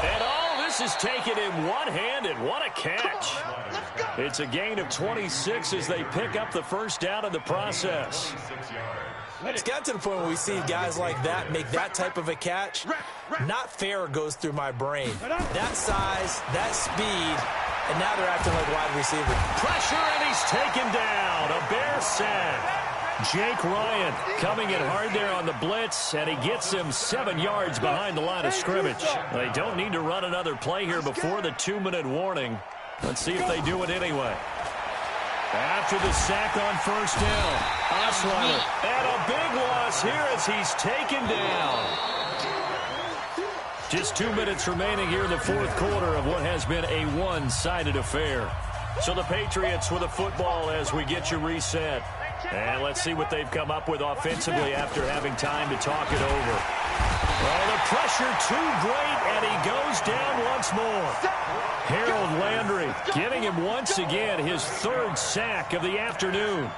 And all this is taken in one-handed. What a catch. It's a gain of 26 as they pick up the 1st down in the process. It's got to the point where we see guys like that make that type of a catch. Not fair goes through my brain. That size, that speed, and now they're acting like wide receiver. Pressure, and he's taken down. A Bear sack. Jake Ryan coming in hard there on the blitz, and he gets him 7 yards behind the line of scrimmage. They don't need to run another play here before the 2-minute warning. Let's see if they do it anyway. After the sack on 1st down, Osweiler, and a big loss here as he's taken down. Just 2 minutes remaining here in the 4th quarter of what has been a one-sided affair. So the Patriots with the football as we get you reset. And let's see what they've come up with offensively after having time to talk it over. Well, the pressure too great, and he goes down once more. Harold Landry getting him once again his 3rd sack of the afternoon.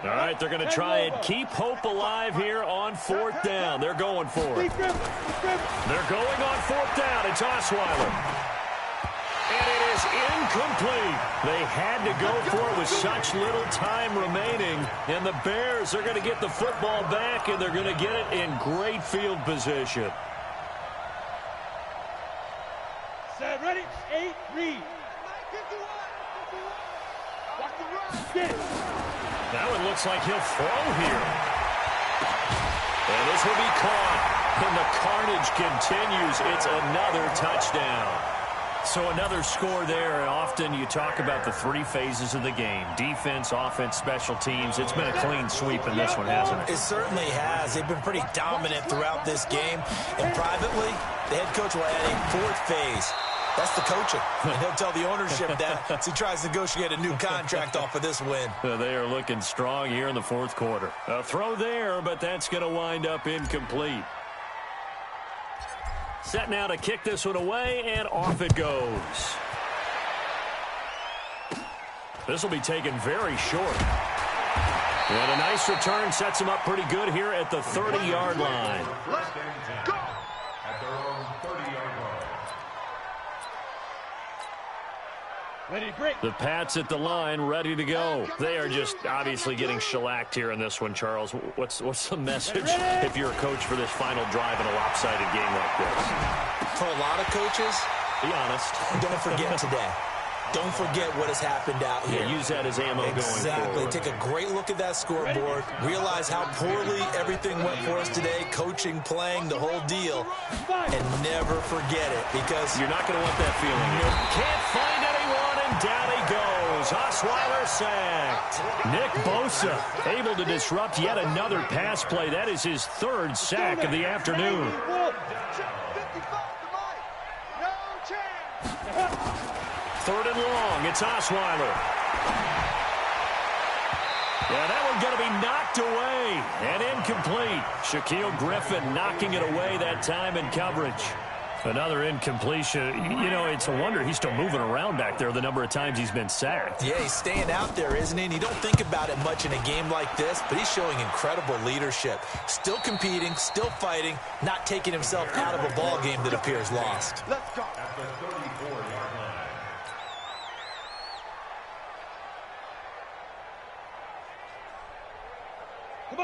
All right, they're going to try and keep hope alive here on 4th down. They're going for it. They're going on 4th down. It's Osweiler. And it is incomplete. They had to go for it with such little time remaining. And the Bears are going to get the football back, and they're going to get it in great field position. Set, ready, 8, read. Watch the run. Get it. Now it looks like he'll throw here. And this will be caught. And the carnage continues. It's another touchdown. So another score there, and often you talk about the 3 phases of the game. Defense, offense, special teams. It's been a clean sweep in this one, hasn't it? It certainly has. They've been pretty dominant throughout this game. And privately, the head coach will add a 4th phase. That's the coaching. And he'll tell the ownership that as he tries to negotiate a new contract off of this win. They are looking strong here in the 4th quarter. A throw there, but that's going to wind up incomplete. Set now to kick this one away, and off it goes. This will be taken very short. And a nice return sets him up pretty good here at the 30-yard line. First and 10 at their own 30-yard line. The Pats at the line, ready to go. They are just obviously getting shellacked here in this one, Charles. What's the message if you're a coach for this final drive in a lopsided game like this? For a lot of coaches, be honest. Don't forget today. Don't forget what has happened out here. Yeah, use that as ammo going forward. Exactly. Take a great look at that scoreboard. Realize how poorly everything went for us today. Coaching, playing, the whole deal. And never forget it, because you're not going to want that feeling. Can't find anyone, and down he goes. Osweiler sacked. Nick Bosa able to disrupt yet another pass play. That is his third sack of the afternoon. Third and long. It's Osweiler. Yeah, that one's going to be knocked away and incomplete. Shaquille Griffin knocking it away that time in coverage. Another incompletion. You know, it's a wonder he's still moving around back there the number of times he's been sacked. Yeah, he's staying out there, isn't he? And you don't think about it much in a game like this, but he's showing incredible leadership. Still competing, still fighting, not taking himself out of a ball game that appears lost. Let's go. At the 34-yard line.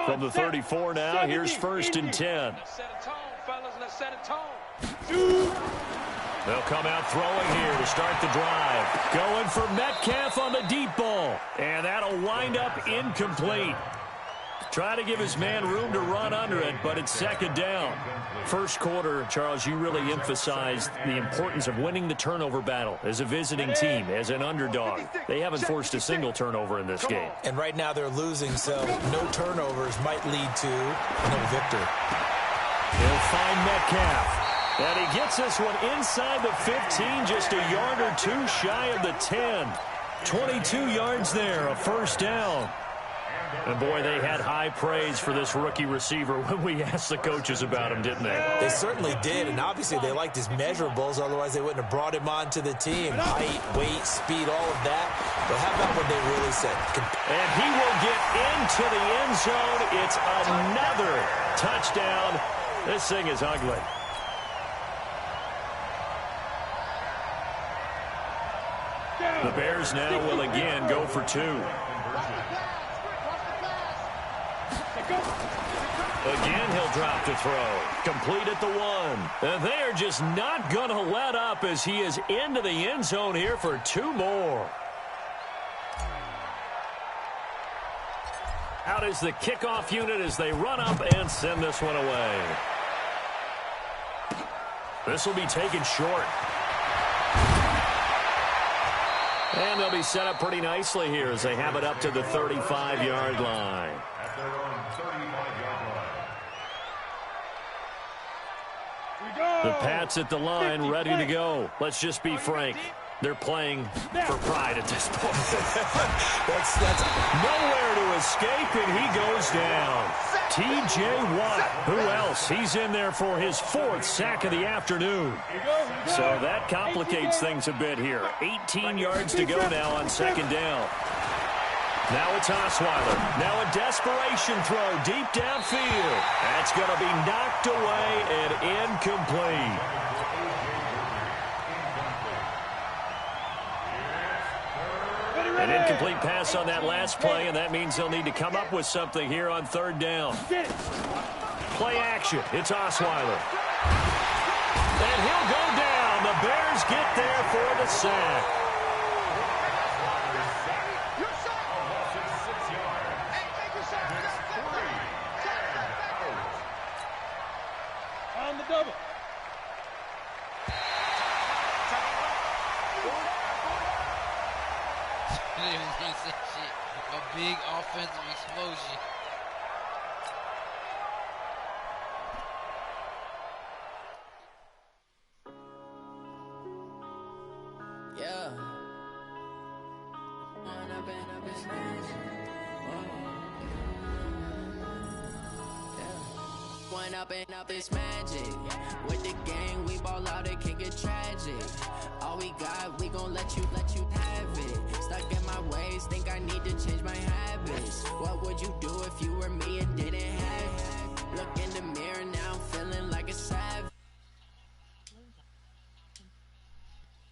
From the 34 now, here's first and 10. Let's set a tone, fellas. Let's set a tone. They'll come out throwing here to start the drive. Going for Metcalf on the deep ball. And that'll wind up incomplete. Try to give his man room to run under it, but it's second down. First quarter, Charles, you really emphasized the importance of winning the turnover battle as a visiting team, as an underdog. They haven't forced a single turnover in this game. And right now they're losing, so no turnovers might lead to no victory. He'll find Metcalf. And he gets this one inside the 15, just a yard or two shy of the 10. 22 yards there, a first down. And, boy, they had high praise for this rookie receiver when we asked the coaches about him, didn't they? They certainly did, and obviously they liked his measurables, otherwise they wouldn't have brought him onto the team. Height, weight, speed, all of that. But how about what they really said? And he will get into the end zone. It's another touchdown. This thing is ugly. The Bears now will again go for two. Again, he'll drop to throw. Complete at the 1. And they are just not going to let up as he is into the end zone here for two more. Out is the kickoff unit as they run up and send this one away. This will be taken short. And they'll be set up pretty nicely here as they have it up to the 35-yard line. At their own 35-yard line. The Pats at the line, ready to go. Let's just be frank. They're playing for pride at this point. that's nowhere to escape, and he goes down. T.J. Watt, who else? He's in there for his fourth sack of the afternoon. So that complicates things a bit here. 18 yards to go now on second down. Now it's Osweiler. Now a desperation throw deep downfield. That's going to be knocked away and incomplete. An incomplete pass on that last play, and that means they'll need to come up with something here on third down. Play action. It's Osweiler. And he'll go down. The Bears get there for the sack. On the double. A big offensive explosion. Yeah. Growing up and up is magic. With the gang, we ball out, it can get tragic. All we got, we gon' let you have it. Stuck in my ways, think I need to change my habits. What would you do if you were me and didn't